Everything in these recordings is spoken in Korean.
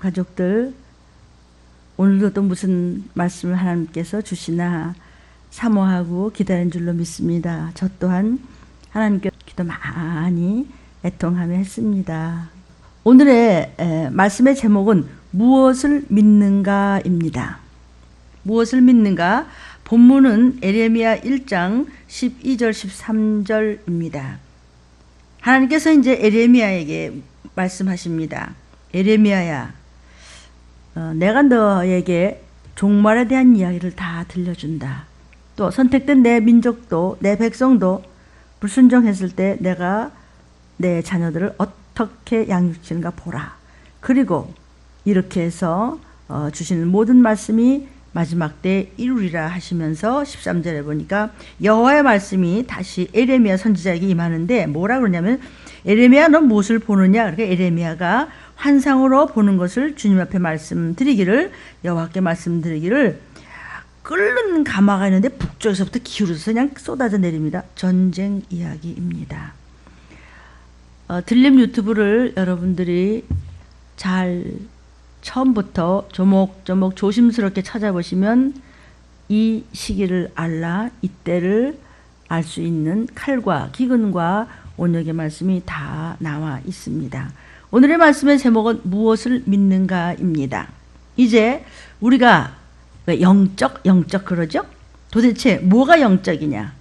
가족들, 오늘도 또 무슨 말씀을 하나님께서 주시나 사모하고 기다린 줄로 믿습니다. 저 또한 하나님께 기도 많이 애통하며 했습니다. 오늘의 말씀의 제목은 무엇을 믿는가입니다. 무엇을 믿는가? 본문은 에레미야 1장 12절 13절입니다. 하나님께서 이제 에레미야에게 말씀하십니다. 에레미야야, 내가 너에게 종말에 대한 이야기를 다 들려준다. 또 선택된 내 민족도 내 백성도 불순종했을 때 내가 내 자녀들을 어떻게 양육하는가 보라. 그리고 이렇게 해서 주시는 모든 말씀이 마지막 때 이루리라 하시면서 13절에 보니까 여호와의 말씀이 다시 에레미야 선지자에게 임하는데 뭐라 그러냐면, 에레미야 너 무엇을 보느냐? 그러니까 에레미야가 환상으로 보는 것을 주님 앞에 말씀드리기를, 여호와께 말씀드리기를, 끓는 가마가 있는데 북쪽에서부터 기울어서 그냥 쏟아져 내립니다. 전쟁 이야기입니다. 들림 유튜브를 여러분들이 잘 처음부터 조목조목 조심스럽게 찾아보시면 이 시기를 알라, 이때를 알 수 있는 칼과 기근과 온역의 말씀이 다 나와 있습니다. 오늘의 말씀의 제목은 무엇을 믿는가입니다. 이제 우리가 왜 영적 그러죠? 도대체 뭐가 영적이냐?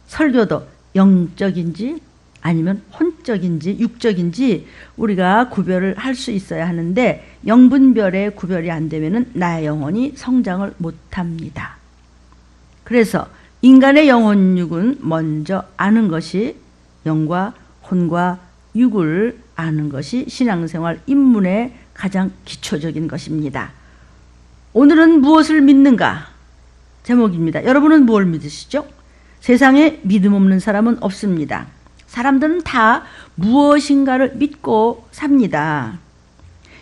설교도 영적인지 아니면 혼적인지 육적인지 우리가 구별을 할 수 있어야 하는데, 영분별의 구별이 안 되면은 나의 영혼이 성장을 못합니다. 그래서 인간의 영혼육은 먼저 아는 것이, 영과 혼과 육을 아는 것이 신앙생활 입문의 가장 기초적인 것입니다. 오늘은 무엇을 믿는가? 제목입니다. 여러분은 무엇을 믿으시죠? 세상에 믿음 없는 사람은 없습니다. 사람들은 다 무엇인가를 믿고 삽니다.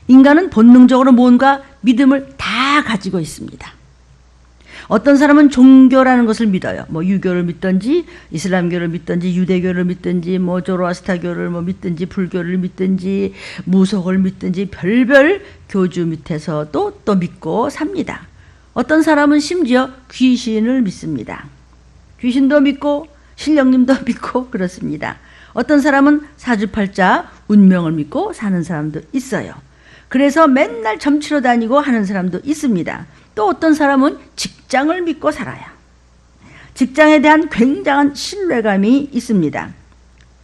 인간은 본능적으로 뭔가 믿음을 다 가지고 있습니다. 어떤 사람은 종교라는 것을 믿어요. 뭐 유교를 믿든지 이슬람교를 믿든지 유대교를 믿든지 뭐 조로아스타교를 믿든지 불교를 믿든지 무속을 믿든지 별별 교주 밑에서 또 믿고 삽니다. 어떤 사람은 심지어 귀신을 믿습니다. 귀신도 믿고 신령님도 믿고 그렇습니다. 어떤 사람은 사주팔자 운명을 믿고 사는 사람도 있어요. 그래서 맨날 점치러 다니고 하는 사람도 있습니다. 또 어떤 사람은 직장을 믿고 살아요. 직장에 대한 굉장한 신뢰감이 있습니다.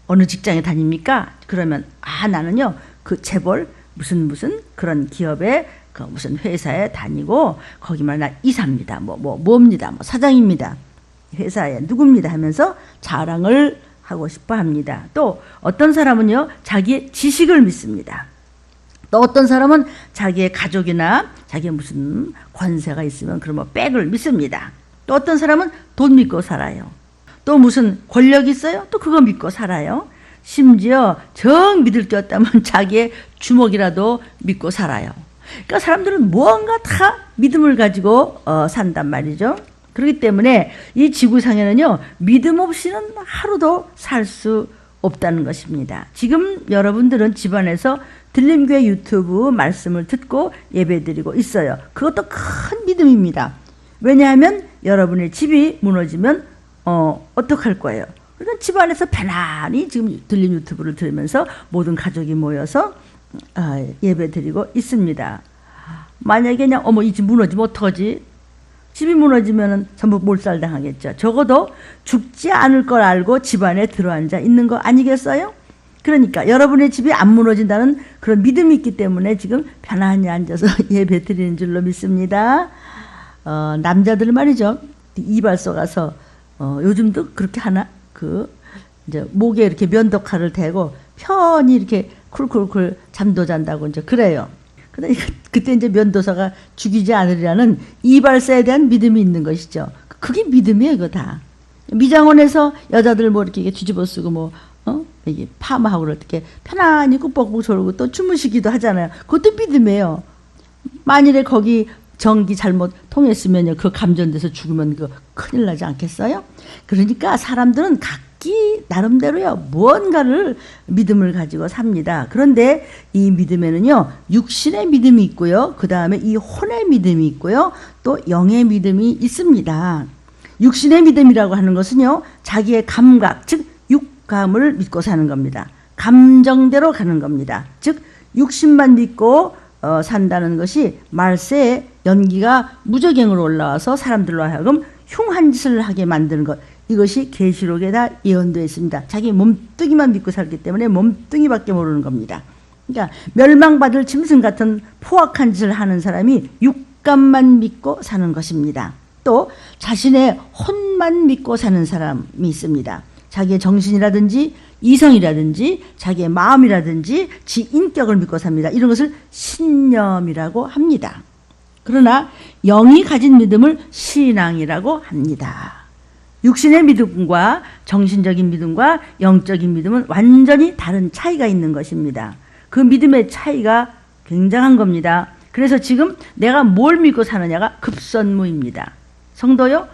어느 직장에 다닙니까? 그러면 나는요 그 재벌 무슨 그런 기업에 그 무슨 회사에 다니고 거기만 나 이사입니다. 뭡니다. 사장입니다. 회사에 누굽니다 하면서 자랑을 하고 싶어 합니다. 또 어떤 사람은요 자기의 지식을 믿습니다. 또 어떤 사람은 자기의 가족이나 자기의 무슨 권세가 있으면 그러면 백을 믿습니다. 또 어떤 사람은 돈 믿고 살아요. 또 무슨 권력이 있어요? 또 그거 믿고 살아요. 심지어 정 믿을 게 없다면 자기의 주먹이라도 믿고 살아요. 그러니까 사람들은 무언가 다 믿음을 가지고 산단 말이죠. 그렇기 때문에 이 지구상에는요 믿음 없이는 하루도 살 수 없다는 것입니다. 지금 여러분들은 집안에서 들림교회 유튜브 말씀을 듣고 예배드리고 있어요. 그것도 큰 믿음입니다. 왜냐하면 여러분의 집이 무너지면 어떡할 거예요? 그러니까 집안에서 편안히 지금 들림 유튜브를 들으면서 모든 가족이 모여서 예배드리고 있습니다. 만약에 그냥 이 집 무너지면 어떡하지? 집이 무너지면 전부 몰살당하겠죠. 적어도 죽지 않을 걸 알고 집안에 들어앉아 있는 거 아니겠어요? 그러니까 여러분의 집이 안 무너진다는 그런 믿음이 있기 때문에 지금 편안히 앉아서 예배 드리는 줄로 믿습니다. 남자들 말이죠. 이발소 가서 요즘도 그렇게 하나? 이제 목에 이렇게 면도칼을 대고 편히 이렇게 쿨쿨쿨 잠도 잔다고 이제 그래요. 그때 이제 면도사가 죽이지 않으리라는 이발사에 대한 믿음이 있는 것이죠. 그게 믿음이에요, 그거 다. 미장원에서 여자들 이렇게 뒤집어 쓰고 이게 파마하고 이렇게 편안히 꾹뻑꾹 졸고 또 주무시기도 하잖아요. 그것도 믿음이에요. 만일에 거기 전기 잘못 통했으면요, 그 감전돼서 죽으면 큰일 나지 않겠어요? 그러니까 사람들은 각기 나름대로요 무언가를 믿음을 가지고 삽니다. 그런데 이 믿음에는요 육신의 믿음이 있고요, 그 다음에 이 혼의 믿음이 있고요, 또 영의 믿음이 있습니다. 육신의 믿음이라고 하는 것은요 자기의 감각, 즉 육감을 믿고 사는 겁니다. 감정대로 가는 겁니다. 즉 육신만 믿고 산다는 것이 말세에 연기가 무저갱으로 올라와서 사람들로 하여금 흉한 짓을 하게 만드는 것, 이것이 계시록에 다 예언되어 있습니다. 자기 몸뚱이만 믿고 살기 때문에 몸뚱이밖에 모르는 겁니다. 그러니까 멸망받을 짐승 같은 포악한 짓을 하는 사람이 육감만 믿고 사는 것입니다. 또 자신의 혼만 믿고 사는 사람이 있습니다. 자기의 정신이라든지 이성이라든지 자기의 마음이라든지 지 인격을 믿고 삽니다. 이런 것을 신념이라고 합니다. 그러나 영이 가진 믿음을 신앙이라고 합니다. 육신의 믿음과 정신적인 믿음과 영적인 믿음은 완전히 다른 차이가 있는 것입니다. 그 믿음의 차이가 굉장한 겁니다. 그래서 지금 내가 뭘 믿고 사느냐가 급선무입니다. 성도요,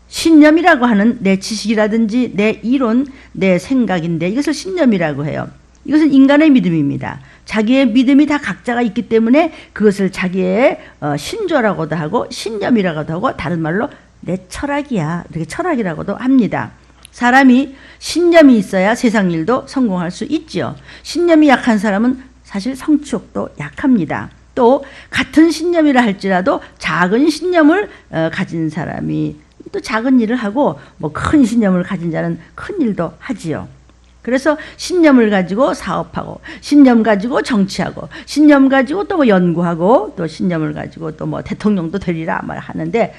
신념이라고 하는 내 지식이라든지 내 이론, 내 생각인데 이것을 신념이라고 해요. 이것은 인간의 믿음입니다. 자기의 믿음이 다 각자가 있기 때문에 그것을 자기의 신조라고도 하고 신념이라고도 하고 다른 말로 내 철학이야, 이렇게 철학이라고도 합니다. 사람이 신념이 있어야 세상 일도 성공할 수 있죠. 신념이 약한 사람은 사실 성취욕도 약합니다. 또 같은 신념이라 할지라도 작은 신념을 가진 사람이 또 작은 일을 하고 뭐 큰 신념을 가진 자는 큰 일도 하지요. 그래서 신념을 가지고 사업하고 신념 가지고 정치하고 신념 가지고 또 뭐 연구하고 또 신념을 가지고 또 뭐 대통령도 되리라 말 하는데,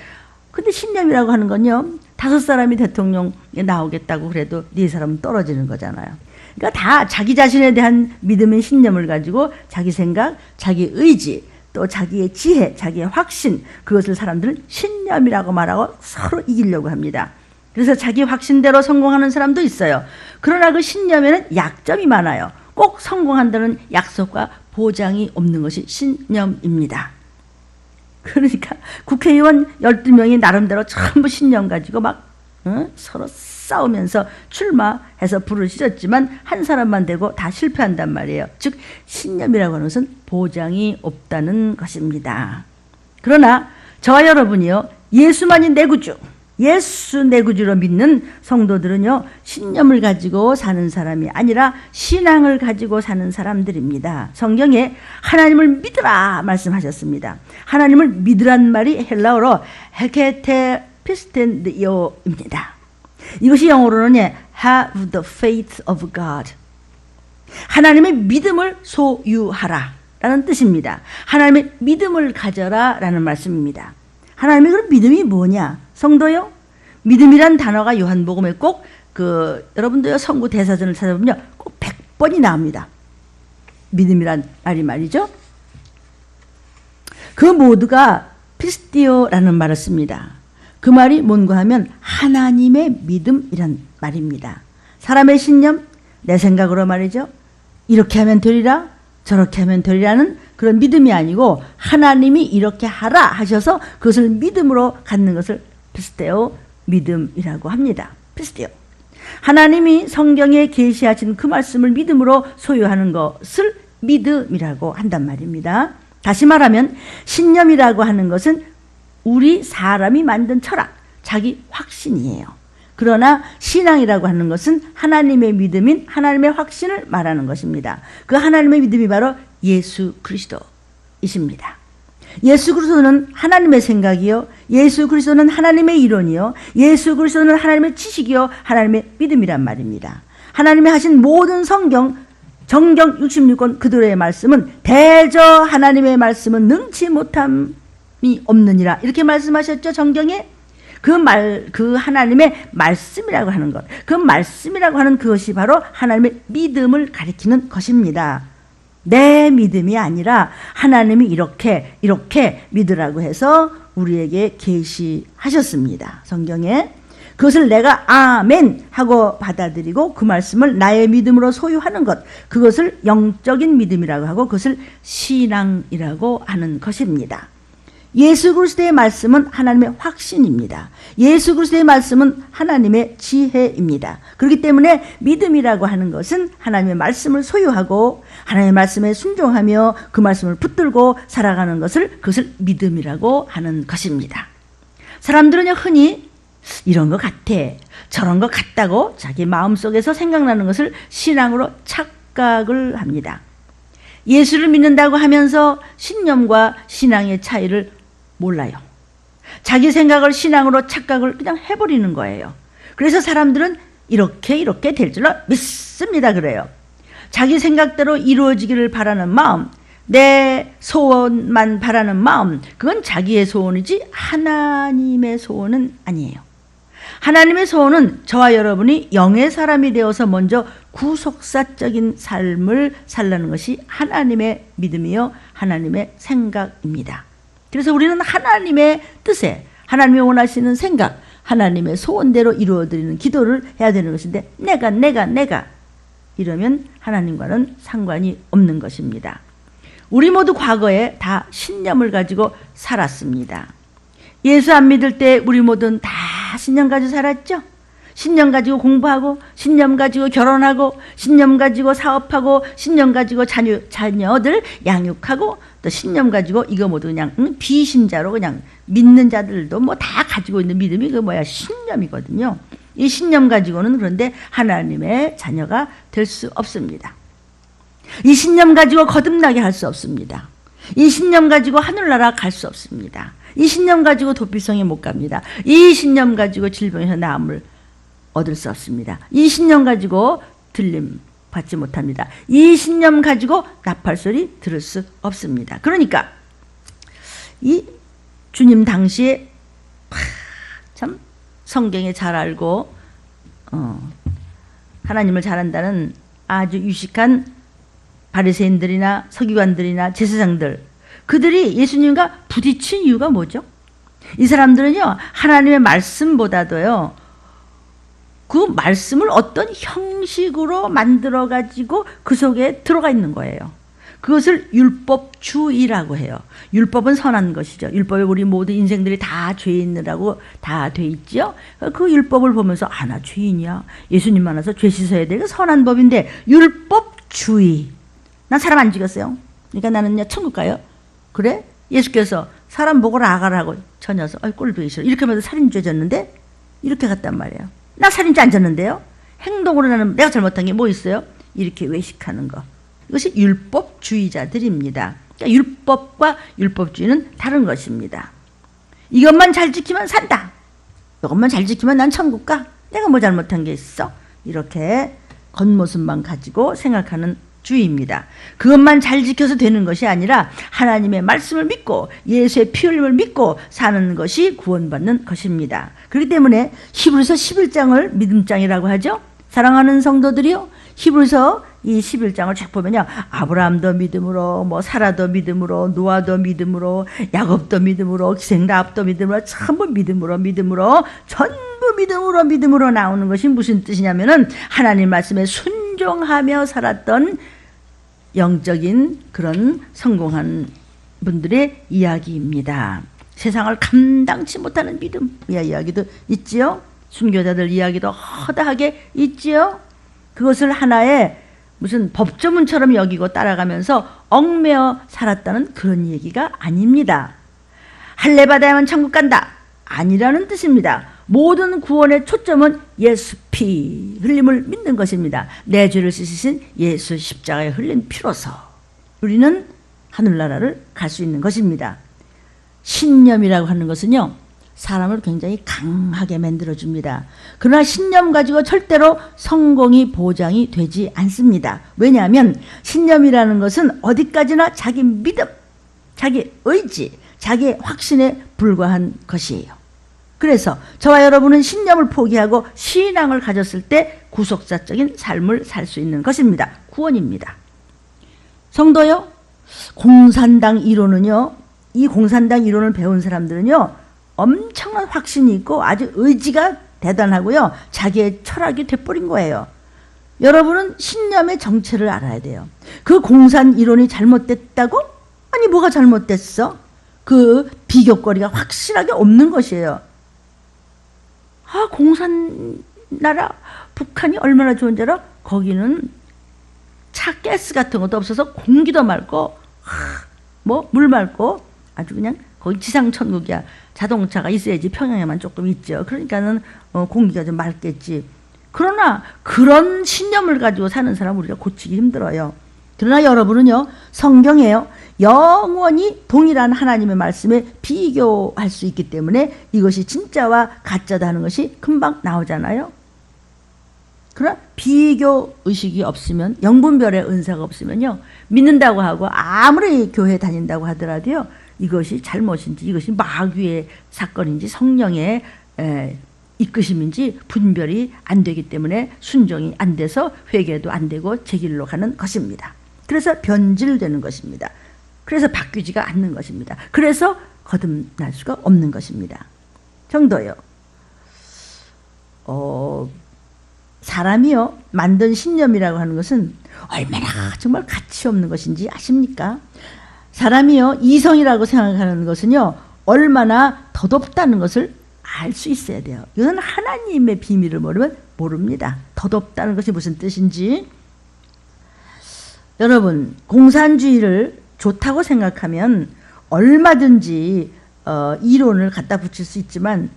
근데 신념이라고 하는 건요 5사람이 대통령에 나오겠다고 그래도 4사람은 떨어지는 거잖아요. 그러니까 다 자기 자신에 대한 믿음의 신념을 가지고 자기 생각, 자기 의지, 또 자기의 지혜, 자기의 확신, 그것을 사람들은 신념이라고 말하고 서로 이기려고 합니다. 그래서 자기 확신대로 성공하는 사람도 있어요. 그러나 그 신념에는 약점이 많아요. 꼭 성공한다는 약속과 보장이 없는 것이 신념입니다. 그러니까 국회의원 12명이 나름대로 전부 신념 가지고 막 서로 싸우면서 출마해서 불을 씻었지만 한 사람만 되고 다 실패한단 말이에요. 즉 신념이라고 하는 것은 보장이 없다는 것입니다. 그러나 저와 여러분이요 예수만이 내 구주, 예수 내 구주로 믿는 성도들은요 신념을 가지고 사는 사람이 아니라 신앙을 가지고 사는 사람들입니다. 성경에 하나님을 믿으라 말씀하셨습니다. 하나님을 믿으란 말이 헬라어로 헤케테 피스텐드요입니다. 이것이 영어로는 have the faith of God, 하나님의 믿음을 소유하라 라는 뜻입니다. 하나님의 믿음을 가져라 라는 말씀입니다. 하나님의 그 믿음이 뭐냐? 성도요, 믿음이란 단어가 요한복음에 꼭 여러분도요 성구 대사전을 찾아보면 꼭 100번이 나옵니다. 믿음이란 말이 말이죠. 그 모두가 피스티오라는 말을 씁니다. 그 말이 뭔가 하면 하나님의 믿음이란 말입니다. 사람의 신념, 내 생각으로 말이죠. 이렇게 하면 되리라, 저렇게 하면 되리라는 그런 믿음이 아니고 하나님이 이렇게 하라 하셔서 그것을 믿음으로 갖는 것을 피스테오, 믿음이라고 합니다. 피스테오. 하나님이 성경에 계시하신 그 말씀을 믿음으로 소유하는 것을 믿음이라고 한단 말입니다. 다시 말하면 신념이라고 하는 것은 우리 사람이 만든 철학, 자기 확신이에요. 그러나 신앙이라고 하는 것은 하나님의 믿음인 하나님의 확신을 말하는 것입니다. 그 하나님의 믿음이 바로 예수 그리스도이십니다. 예수 그리스도는 하나님의 생각이요, 예수 그리스도는 하나님의 이론이요, 예수 그리스도는 하나님의 지식이요, 하나님의 믿음이란 말입니다. 하나님이 하신 모든 성경, 정경 66권 그들의 말씀은 대저 하나님의 말씀은 능치 못함이 없느니라 이렇게 말씀하셨죠. 정경에 그 하나님의 말씀이라고 하는 것, 그 말씀이라고 하는 그것이 바로 하나님의 믿음을 가리키는 것입니다. 내 믿음이 아니라 하나님이 이렇게 믿으라고 해서 우리에게 계시하셨습니다. 성경에 그것을 내가 아멘 하고 받아들이고 그 말씀을 나의 믿음으로 소유하는 것, 그것을 영적인 믿음이라고 하고 그것을 신앙이라고 하는 것입니다. 예수 그리스도의 말씀은 하나님의 확신입니다. 예수 그리스도의 말씀은 하나님의 지혜입니다. 그렇기 때문에 믿음이라고 하는 것은 하나님의 말씀을 소유하고 하나님의 말씀에 순종하며 그 말씀을 붙들고 살아가는 그것을 믿음이라고 하는 것입니다. 사람들은 흔히 이런 것 같아, 저런 것 같다고 자기 마음속에서 생각나는 것을 신앙으로 착각을 합니다. 예수를 믿는다고 하면서 신념과 신앙의 차이를 몰라요. 자기 생각을 신앙으로 착각을 그냥 해버리는 거예요. 그래서 사람들은 이렇게 될 줄로 믿습니다 그래요. 자기 생각대로 이루어지기를 바라는 마음, 내 소원만 바라는 마음, 그건 자기의 소원이지 하나님의 소원은 아니에요. 하나님의 소원은 저와 여러분이 영의 사람이 되어서 먼저 구속사적인 삶을 살라는 것이 하나님의 믿음이요 하나님의 생각입니다. 그래서 우리는 하나님의 뜻에, 하나님이 원하시는 생각, 하나님의 소원대로 이루어드리는 기도를 해야 되는 것인데 내가 이러면 하나님과는 상관이 없는 것입니다. 우리 모두 과거에 다 신념을 가지고 살았습니다. 예수 안 믿을 때 우리 모두는 다 신념 가지고 살았죠. 신념 가지고 공부하고, 신념 가지고 결혼하고, 신념 가지고 사업하고, 신념 가지고 자녀들 양육하고, 또 신념 가지고 이거 모두 그냥 비신자로 그냥 믿는 자들도 뭐 다 가지고 있는 믿음이 그 신념이거든요. 이 신념 가지고는 그런데 하나님의 자녀가 될 수 없습니다. 이 신념 가지고 거듭나게 할 수 없습니다. 이 신념 가지고 하늘나라 갈 수 없습니다. 이 신념 가지고 도피성에 못 갑니다. 이 신념 가지고 질병에서 나음을 얻을 수 없습니다. 이 신념 가지고 들림 받지 못합니다. 이 신념 가지고 나팔 소리 들을 수 없습니다. 그러니까 이 주님 당시에 참 성경에 잘 알고 하나님을 잘 안다는 아주 유식한 바리새인들이나 서기관들이나 제사장들, 그들이 예수님과 부딪힌 이유가 뭐죠? 이 사람들은요 하나님의 말씀보다도요 그 말씀을 어떤 형식으로 만들어 가지고 그 속에 들어가 있는 거예요. 그것을 율법주의라고 해요. 율법은 선한 것이죠. 율법에 우리 모두 인생들이 다 죄인이라고 다 돼 있죠. 그 율법을 보면서 나 죄인이야. 예수님 만나서 죄 씻어야 돼. 그 선한 법인데 율법주의. 난 사람 안 죽였어요. 그러니까 나는요 천국 가요. 그래? 예수께서 사람 보고 아가라고 저 녀석 꼴보기 싫어. 이렇게 하면서 살인죄 졌는데 이렇게 갔단 말이에요. 나 살인죄 안 졌는데요. 행동으로 나는 내가 잘못한 게 뭐 있어요? 이렇게 외식하는 거. 이것이 율법주의자들입니다. 그러니까 율법과 율법주의는 다른 것입니다. 이것만 잘 지키면 산다. 이것만 잘 지키면 난 천국 가. 내가 뭐 잘못한 게 있어? 이렇게 겉모습만 가지고 생각하는 주의입니다. 그것만 잘 지켜서 되는 것이 아니라 하나님의 말씀을 믿고 예수의 피 흘림을 믿고 사는 것이 구원받는 것입니다. 그렇기 때문에 히브리서 11장을 믿음장이라고 하죠. 사랑하는 성도들이요, 히브리서 이 11장을 쫙 보면요, 아브라함도 믿음으로, 뭐 사라도 믿음으로, 노아도 믿음으로, 야곱도 믿음으로, 기생라합도 믿음으로, 전부 믿음으로 전부 믿음으로 나오는 것이 무슨 뜻이냐면은 하나님 말씀에 순종하며 살았던 영적인 그런 성공한 분들의 이야기입니다. 세상을 감당치 못하는 믿음 이야기도 있지요. 순교자들 이야기도 허다하게 있지요. 그것을 하나의 무슨 법조문처럼 여기고 따라가면서 얽매어 살았다는 그런 얘기가 아닙니다. 할례 받아야만 천국 간다 아니라는 뜻입니다. 모든 구원의 초점은 예수 피 흘림을 믿는 것입니다. 내 죄를 씻으신 예수 십자가에 흘린 피로서 우리는 하늘나라를 갈 수 있는 것입니다. 신념이라고 하는 것은요 사람을 굉장히 강하게 만들어줍니다. 그러나 신념 가지고 절대로 성공이 보장이 되지 않습니다. 왜냐하면 신념이라는 것은 어디까지나 자기 믿음, 자기 의지, 자기 확신에 불과한 것이에요. 그래서 저와 여러분은 신념을 포기하고 신앙을 가졌을 때 구속사적인 삶을 살 수 있는 것입니다. 구원입니다. 성도요, 공산당 이론은요, 이 공산당 이론을 배운 사람들은요 엄청난 확신이 있고 아주 의지가 대단하고요 자기의 철학이 돼버린 거예요. 여러분은 신념의 정체를 알아야 돼요. 그 공산 이론이 잘못됐다고? 아니 뭐가 잘못됐어? 그 비교거리가 확실하게 없는 것이에요. 아, 공산 나라 북한이 얼마나 좋은 줄 알아? 거기는 차 가스 같은 것도 없어서 공기도 맑고 뭐 물 맑고 아주 그냥 거기 지상천국이야. 자동차가 있어야지 평양에만 조금 있죠. 그러니까는 공기가 좀 맑겠지. 그러나 그런 신념을 가지고 사는 사람 우리가 고치기 힘들어요. 그러나 여러분은요, 성경에요, 영원히 동일한 하나님의 말씀에 비교할 수 있기 때문에 이것이 진짜와 가짜다 하는 것이 금방 나오잖아요. 그러나 비교 의식이 없으면, 영분별의 은사가 없으면요, 믿는다고 하고 아무리 교회 다닌다고 하더라도요, 이것이 잘못인지, 이것이 마귀의 사건인지 성령의 이끄심인지 분별이 안 되기 때문에 순종이 안 돼서 회개도 안 되고 제 길로 가는 것입니다. 그래서 변질되는 것입니다. 그래서 바뀌지가 않는 것입니다. 그래서 거듭날 수가 없는 것입니다. 정도요. 사람이요, 만든 신념이라고 하는 것은 얼마나 정말 가치 없는 것인지 아십니까? 사람이요, 이성이라고 생각하는 것은요, 얼마나 덧없다는 것을 알 수 있어야 돼요. 이건 하나님의 비밀을 모르면 모릅니다. 덧없다는 것이 무슨 뜻인지. 여러분, 공산주의를 좋다고 생각하면 얼마든지 이론을 갖다 붙일 수 있지만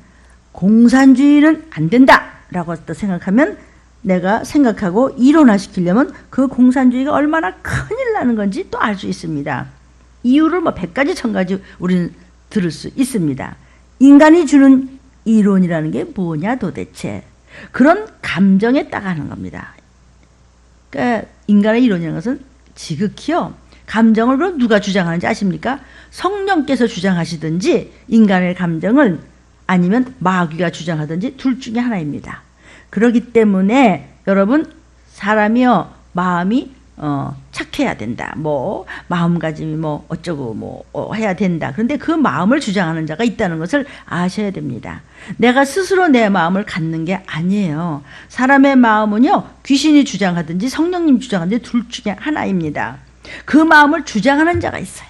공산주의는 안 된다라고 또 생각하면 내가 생각하고 이론화시키려면 그 공산주의가 얼마나 큰일 나는 건지 또 알 수 있습니다. 이유를 뭐 100가지 1000가지 우리는 들을 수 있습니다. 인간이 주는 이론이라는 게 뭐냐 도대체. 그런 감정에 따가는 겁니다. 그러니까 인간의 이론이라는 것은 지극히요, 감정을 그럼 누가 주장하는지 아십니까? 성령께서 주장하시든지 인간의 감정을, 아니면 마귀가 주장하든지 둘 중에 하나입니다. 그렇기 때문에 여러분, 사람이요, 마음이 착해야 된다, 뭐 마음가짐이 뭐 어쩌고 뭐 해야 된다. 그런데 그 마음을 주장하는 자가 있다는 것을 아셔야 됩니다. 내가 스스로 내 마음을 갖는 게 아니에요. 사람의 마음은요, 귀신이 주장하든지 성령님 주장하든지 둘 중에 하나입니다. 그 마음을 주장하는 자가 있어요.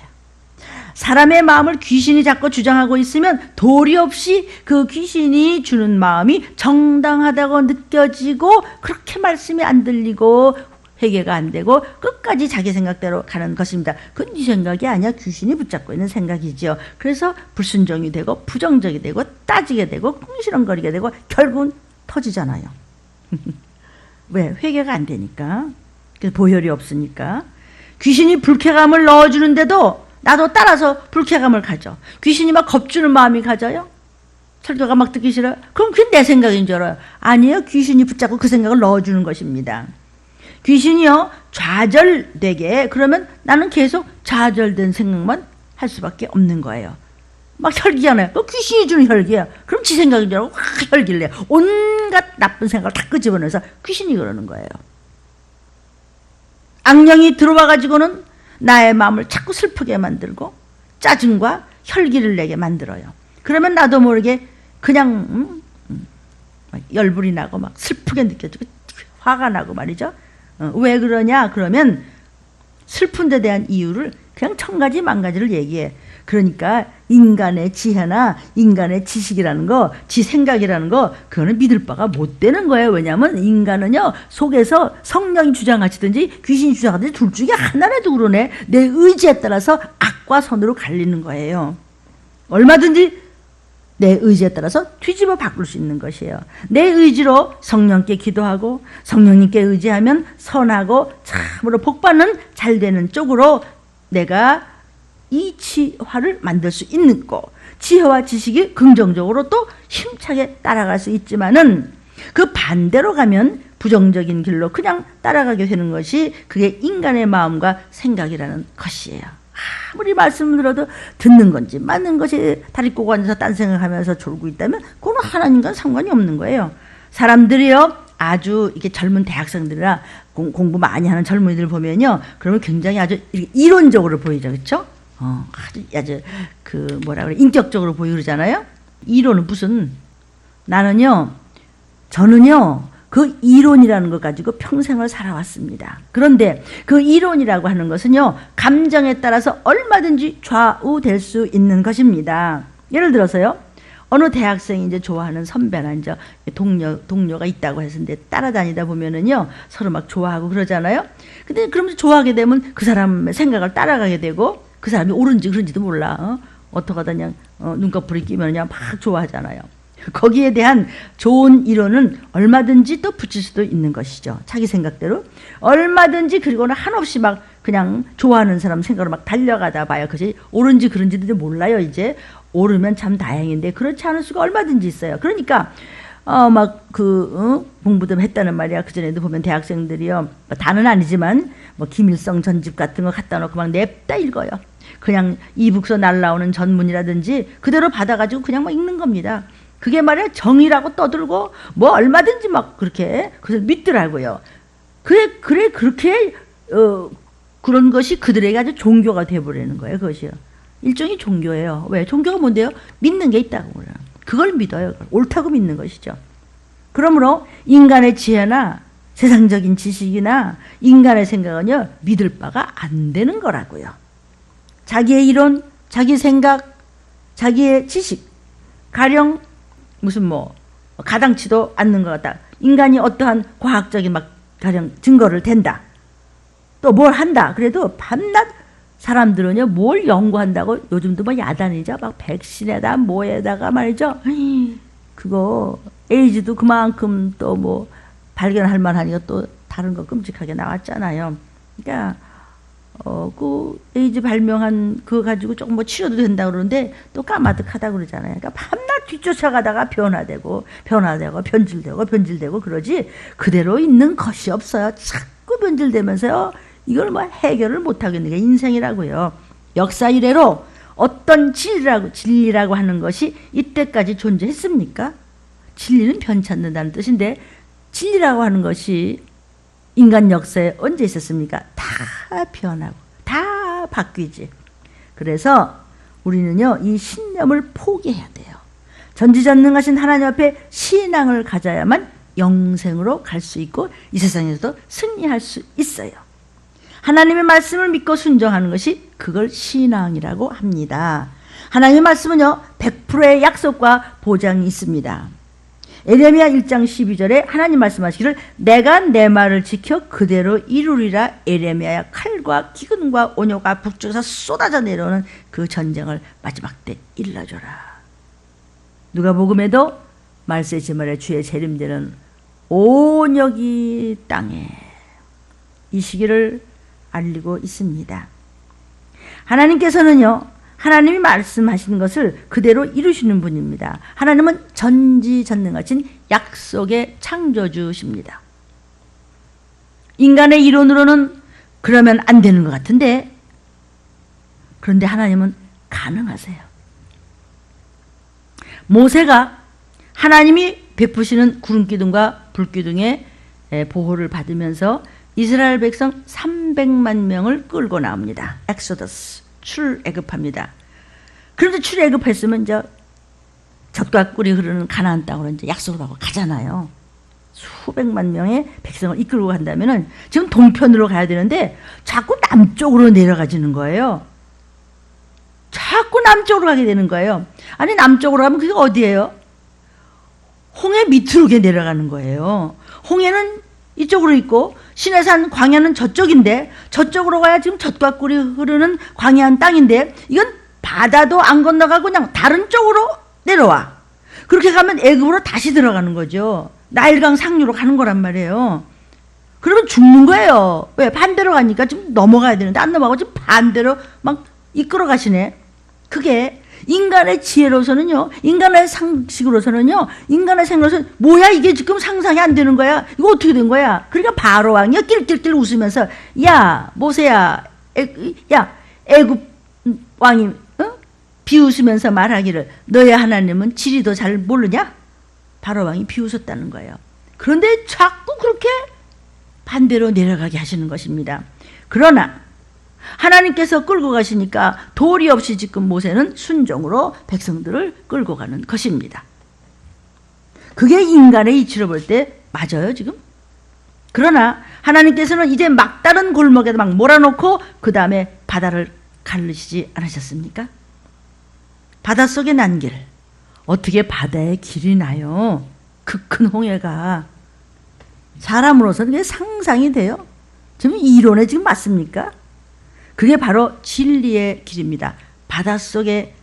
사람의 마음을 귀신이 자꾸 주장하고 있으면 도리 없이 그 귀신이 주는 마음이 정당하다고 느껴지고 그렇게 말씀이 안 들리고 회개가 안 되고 끝까지 자기 생각대로 가는 것입니다. 그건 네 생각이 아니야. 귀신이 붙잡고 있는 생각이죠. 그래서 불순종이 되고 부정적이 되고 따지게 되고 궁시렁거리게 되고 결국은 터지잖아요. 왜? 회개가 안 되니까. 보혈이 없으니까. 귀신이 불쾌감을 넣어주는데도 나도 따라서 불쾌감을 가져. 귀신이 막 겁주는 마음이 가져요? 설교가 막 듣기 싫어요? 그럼 그게 내 생각인 줄 알아요. 아니에요. 귀신이 붙잡고 그 생각을 넣어주는 것입니다. 귀신이요, 좌절되게, 그러면 나는 계속 좌절된 생각만 할 수밖에 없는 거예요. 막 혈기잖아요. 귀신이 주는 혈기야. 그럼 지 생각인 줄 알고 확 혈기를 내요. 온갖 나쁜 생각을 다 끄집어내서 귀신이 그러는 거예요. 악령이 들어와가지고는 나의 마음을 자꾸 슬프게 만들고 짜증과 혈기를 내게 만들어요. 그러면 나도 모르게 그냥 열불이 나고 막 슬프게 느껴지고 화가 나고 말이죠. 왜 그러냐? 그러면 슬픈 데 대한 이유를 그냥 1000가지 만가지를 얘기해. 그러니까 인간의 지혜나 인간의 지식이라는 거, 지 생각이라는 거, 그거는 믿을 바가 못 되는 거예요. 왜냐하면 인간은요, 속에서 성령이 주장하시든지 귀신이 주장하든지 둘 중에 하나라도 그러네. 내 의지에 따라서 악과 선으로 갈리는 거예요. 얼마든지 내 의지에 따라서 뒤집어 바꿀 수 있는 것이에요. 내 의지로 성령께 기도하고 성령님께 의지하면 선하고 참으로 복받는 잘되는 쪽으로 내가 이치화를 만들 수 있는 거, 지혜와 지식이 긍정적으로 또 힘차게 따라갈 수 있지만은 그 반대로 가면 부정적인 길로 그냥 따라가게 되는 것이 그게 인간의 마음과 생각이라는 것이에요. 아무리 말씀을 들어도 듣는 건지 맞는 것이 다리 꼬고 앉아서 딴 생각하면서 졸고 있다면 그건 하나님과는 상관이 없는 거예요. 사람들이요, 아주 이렇게 젊은 대학생들이나 공부 많이 하는 젊은이들 보면요, 그러면 굉장히 아주 이론적으로 보이죠, 그렇죠? 아주 그 뭐라 그래, 인격적으로 보이고 그러잖아요. 이론은 무슨, 저는요 그 이론이라는 것 가지고 평생을 살아왔습니다. 그런데 그 이론이라고 하는 것은요, 감정에 따라서 얼마든지 좌우될 수 있는 것입니다. 예를 들어서요, 어느 대학생이 이제 좋아하는 선배나 이제 동료가 있다고 했는데 따라다니다 보면은요, 서로 막 좋아하고 그러잖아요. 근데 그러면서 좋아하게 되면 그 사람의 생각을 따라가게 되고 그 사람이 옳은지 그른지도 몰라. 어떡하다 그냥 눈꺼풀이 끼면 그냥 막 좋아하잖아요. 거기에 대한 좋은 이론은 얼마든지 또 붙일 수도 있는 것이죠. 자기 생각대로. 얼마든지 그리고는 한없이 막 그냥 좋아하는 사람 생각으로 막 달려가다 봐요. 그것이 옳은지 그른지도 몰라요. 이제 옳으면 참 다행인데 그렇지 않을 수가 얼마든지 있어요. 그러니까 공부도 했다는 말이야. 그전에도 보면 대학생들이요, 뭐 다는 아니지만 뭐 김일성 전집 같은 거 갖다 놓고 막 냅다 읽어요. 그냥 이북서 날라오는 전문이라든지 그대로 받아가지고 그냥 막 읽는 겁니다. 그게 말이야 정의라고 떠들고 뭐 얼마든지 막 그렇게 그래서 믿더라고요. 그래 그렇게 그런 것이 그들에게 아주 종교가 돼버리는 거예요. 그것이요, 일종의 종교예요. 왜? 종교가 뭔데요? 믿는 게 있다고 그래요. 그걸 믿어요. 옳다고 믿는 것이죠. 그러므로 인간의 지혜나 세상적인 지식이나 인간의 생각은요, 믿을 바가 안 되는 거라고요. 자기의 이론, 자기 생각, 자기의 지식, 가령 무슨 뭐 가당치도 않는 것 같다. 인간이 어떠한 과학적인 막 가령 증거를 댄다. 또 뭘 한다. 그래도 밤낮 사람들은요, 뭘 연구한다고 요즘도 뭐 야단이죠. 막 백신에다 뭐에다가 말이죠. 그거 에이즈도 그만큼 또 뭐 발견할 만하니까 또 다른 거 끔찍하게 나왔잖아요. 그러니까 그 에이즈 발명한 그거 가지고 조금 뭐 치료도 된다 그러는데 또 까마득하다 그러잖아요. 그러니까 밤낮 뒤쫓아가다가 변질되고 그러지 그대로 있는 것이 없어요. 자꾸 변질되면서요, 이걸 뭐 해결을 못하겠는 게 인생이라고요. 역사 이래로 어떤 진리라고 하는 것이 이때까지 존재했습니까? 진리는 변치 않는다는 뜻인데 진리라고 하는 것이 인간 역사에 언제 있었습니까? 다 변하고 다 바뀌지. 그래서 우리는요, 이 신념을 포기해야 돼요. 전지전능하신 하나님 앞에 신앙을 가져야만 영생으로 갈 수 있고 이 세상에서도 승리할 수 있어요. 하나님의 말씀을 믿고 순종하는 것이 그걸 신앙이라고 합니다. 하나님의 말씀은요, 100%의 약속과 보장이 있습니다. 에레미야 1장 12절에 하나님 말씀하시기를 내가 내 말을 지켜 그대로 이루리라. 에레미야야, 칼과 기근과 온효가 북쪽에서 쏟아져 내려오는 그 전쟁을 마지막 때 일러줘라. 누가복음에도 말세 지말에 주의 재림되는 온역이 땅에 이 시기를 알리고 있습니다. 하나님께서는요, 하나님이 말씀하신 것을 그대로 이루시는 분입니다. 하나님은 전지전능하신 약속의 창조주십니다. 인간의 이론으로는 그러면 안 되는 것 같은데, 그런데 하나님은 가능하세요. 모세가 하나님이 베푸시는 구름기둥과 불기둥의 보호를 받으면서 이스라엘 백성 300만 명을 끌고 나옵니다. 엑소더스, 출애굽합니다. 그런데 출애굽했으면 이제 젖과 꿀이 흐르는 가나안 땅으로 이제 약속을 하고 가잖아요. 수백만 명의 백성을 이끌고 간다면은 지금 동편으로 가야 되는데 자꾸 남쪽으로 내려가지는 거예요. 자꾸 남쪽으로 가게 되는 거예요. 아니, 남쪽으로 가면 그게 어디예요? 홍해 밑으로 내려가는 거예요. 홍해는 이쪽으로 있고 시내산 광야는 저쪽인데 저쪽으로 가야 지금 젖과 꿀이 흐르는 광야한 땅인데 이건 바다도 안 건너가고 그냥 다른 쪽으로 내려와. 그렇게 가면 애굽으로 다시 들어가는 거죠. 나일강 상류로 가는 거란 말이에요. 그러면 죽는 거예요. 왜? 반대로 가니까 지금 넘어가야 되는데 안 넘어가고 지금 반대로 막 이끌어 가시네. 그게 인간의 지혜로서는요, 인간의 상식으로서는요, 인간의 생각으로서는 뭐야 이게 지금 상상이 안 되는 거야. 이거 어떻게 된 거야. 그러니까 바로 왕이 낄낄낄 웃으면서 야 모세야, 야 애굽 왕이 비웃으면서 말하기를 너의 하나님은 지리도 잘 모르냐? 바로 왕이 비웃었다는 거예요. 그런데 자꾸 그렇게 반대로 내려가게 하시는 것입니다. 그러나 하나님께서 끌고 가시니까 도리 없이 지금 모세는 순종으로 백성들을 끌고 가는 것입니다. 그게 인간의 이치로 볼 때 맞아요, 지금? 그러나 하나님께서는 이제 막다른 골목에 막 몰아놓고 그 다음에 바다를 가르시지 않으셨습니까? 바닷속에 난 길, 어떻게 바다에 길이 나요? 그 큰 홍해가. 사람으로서는 그게 상상이 돼요? 지금 이론에 지금 맞습니까? 그게 바로 진리의 길입니다. 바닷속에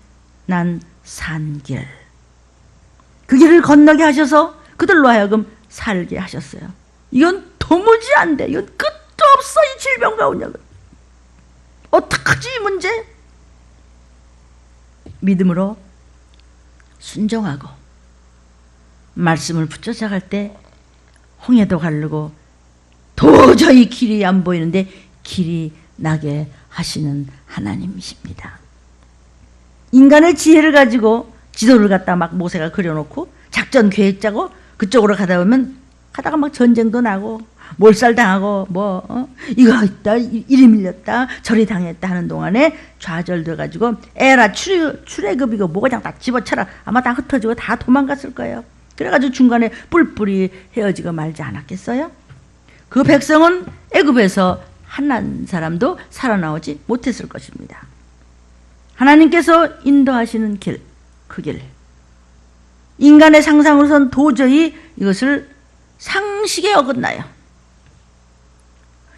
난 산길. 그 길을 건너게 하셔서 그들로 하여금 살게 하셨어요. 이건 도무지 안 돼. 이건 끝도 없어, 이 질병 가운데. 어떡하지, 이 문제? 믿음으로 순종하고 말씀을 붙여나갈 때 홍해도 가르고 도저히 길이 안 보이는데 길이 나게 하시는 하나님이십니다. 인간의 지혜를 가지고 지도를 갖다 막 모세가 그려놓고 작전 계획 짜고 그쪽으로 가다 보면 가다가 막 전쟁도 나고 몰살당하고 이거 있다, 이리 밀렸다, 저리 당했다 하는 동안에 좌절돼 가지고 에라 출애굽이고 뭐가 그냥 다 집어쳐라, 아마 다 흩어지고 다 도망갔을 거예요. 그래가지고 중간에 뿔뿔이 헤어지고 말지 않았겠어요? 그 백성은 애굽에서 한 사람도 살아나오지 못했을 것입니다. 하나님께서 인도하시는 길, 그 길, 인간의 상상으로선 도저히 이것을 상식에 어긋나요.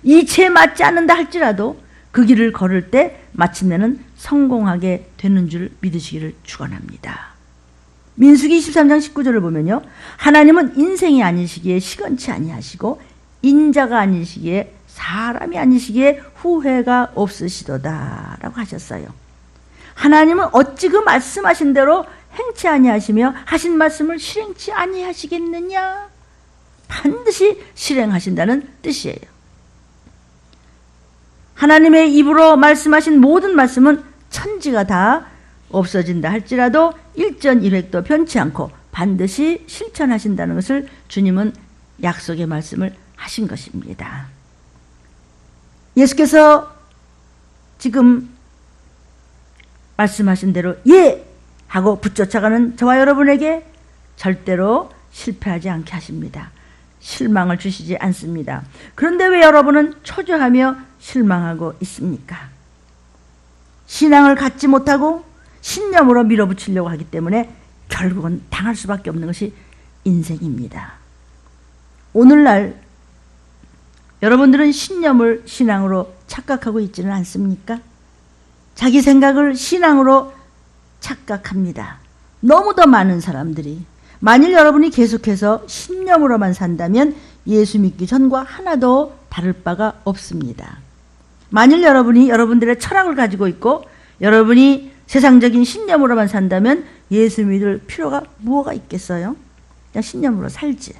이치에 맞지 않는다 할지라도 그 길을 걸을 때 마침내는 성공하게 되는 줄 믿으시기를 축원합니다. 민수기 23장 19절을 보면요, 하나님은 인생이 아니시기에 시건치 아니하시고 인자가 아니시기에 사람이 아니시기에 후회가 없으시도다 라고 하셨어요. 하나님은 어찌 그 말씀하신 대로 행치 아니하시며 하신 말씀을 실행치 아니하시겠느냐? 반드시 실행하신다는 뜻이에요. 하나님의 입으로 말씀하신 모든 말씀은 천지가 다 없어진다 할지라도 일전일획도 변치 않고 반드시 실천하신다는 것을 주님은 약속의 말씀을 하신 것입니다. 예수께서 지금 말씀하신 대로 예! 하고 붙쫓아가는 저와 여러분에게 절대로 실패하지 않게 하십니다. 실망을 주시지 않습니다. 그런데 왜 여러분은 초조하며 실망하고 있습니까? 신앙을 갖지 못하고 신념으로 밀어붙이려고 하기 때문에 결국은 당할 수밖에 없는 것이 인생입니다. 오늘날 여러분들은 신념을 신앙으로 착각하고 있지는 않습니까? 자기 생각을 신앙으로 착각합니다. 너무도 많은 사람들이. 만일 여러분이 계속해서 신념으로만 산다면 예수 믿기 전과 하나도 다를 바가 없습니다. 만일 여러분이 여러분들의 철학을 가지고 있고 여러분이 세상적인 신념으로만 산다면 예수 믿을 필요가 뭐가 있겠어요? 그냥 신념으로 살지.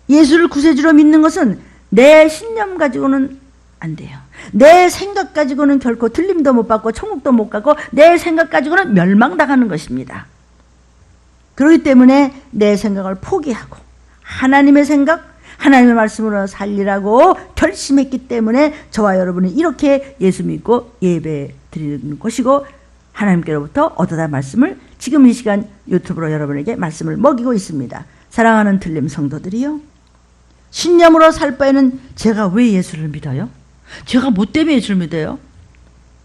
예수를 구세주로 믿는 것은 내 신념 가지고는 안 돼요. 내 생각 가지고는 결코 틀림도 못 받고 천국도 못 가고 내 생각 가지고는 멸망당하는 것입니다. 그렇기 때문에 내 생각을 포기하고 하나님의 생각, 하나님의 말씀으로 살리라고 결심했기 때문에 저와 여러분이 이렇게 예수 믿고 예배 드리는 것이고 하나님께로부터 얻어다 말씀을 지금 이 시간 유튜브로 여러분에게 말씀을 먹이고 있습니다. 사랑하는 틀림 성도들이요, 신념으로 살 바에는 제가 왜 예수를 믿어요? 제가 뭐 때문에 예수를 믿어요?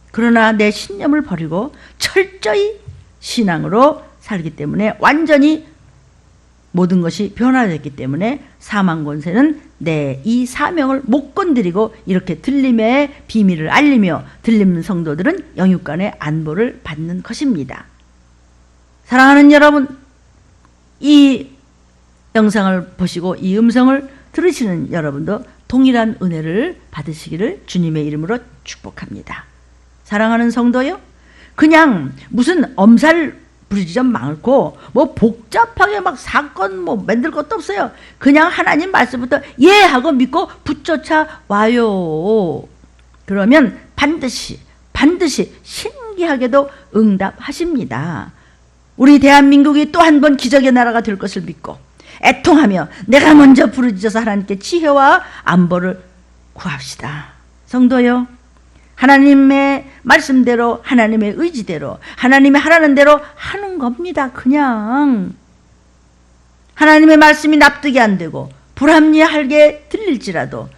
그러나 내 신념을 버리고 철저히 신앙으로 살기 때문에 완전히 모든 것이 변화됐기 때문에 사망 권세는 내 이 사명을 못 건드리고 이렇게 들림의 비밀을 알리며 들림 성도들은 영육간의 안보를 받는 것입니다. 사랑하는 여러분, 이 영상을 보시고 이 음성을 들으시는 여러분도 동일한 은혜를 받으시기를 주님의 이름으로 축복합니다. 사랑하는 성도요, 그냥 무슨 엄살 부리지 좀 많고 뭐 복잡하게 막 사건 뭐 만들 것도 없어요. 그냥 하나님 말씀부터 예 하고 믿고 붙여차 와요. 그러면 반드시 신기하게도 응답하십니다. 우리 대한민국이 또 한 번 기적의 나라가 될 것을 믿고 애통하며 내가 먼저 부르짖어서 하나님께 지혜와 안보를 구합시다. 성도요, 하나님의 말씀대로 하나님의 의지대로 하나님이 하라는 대로 하는 겁니다. 그냥 하나님의 말씀이 납득이 안 되고 불합리하게 들릴지라도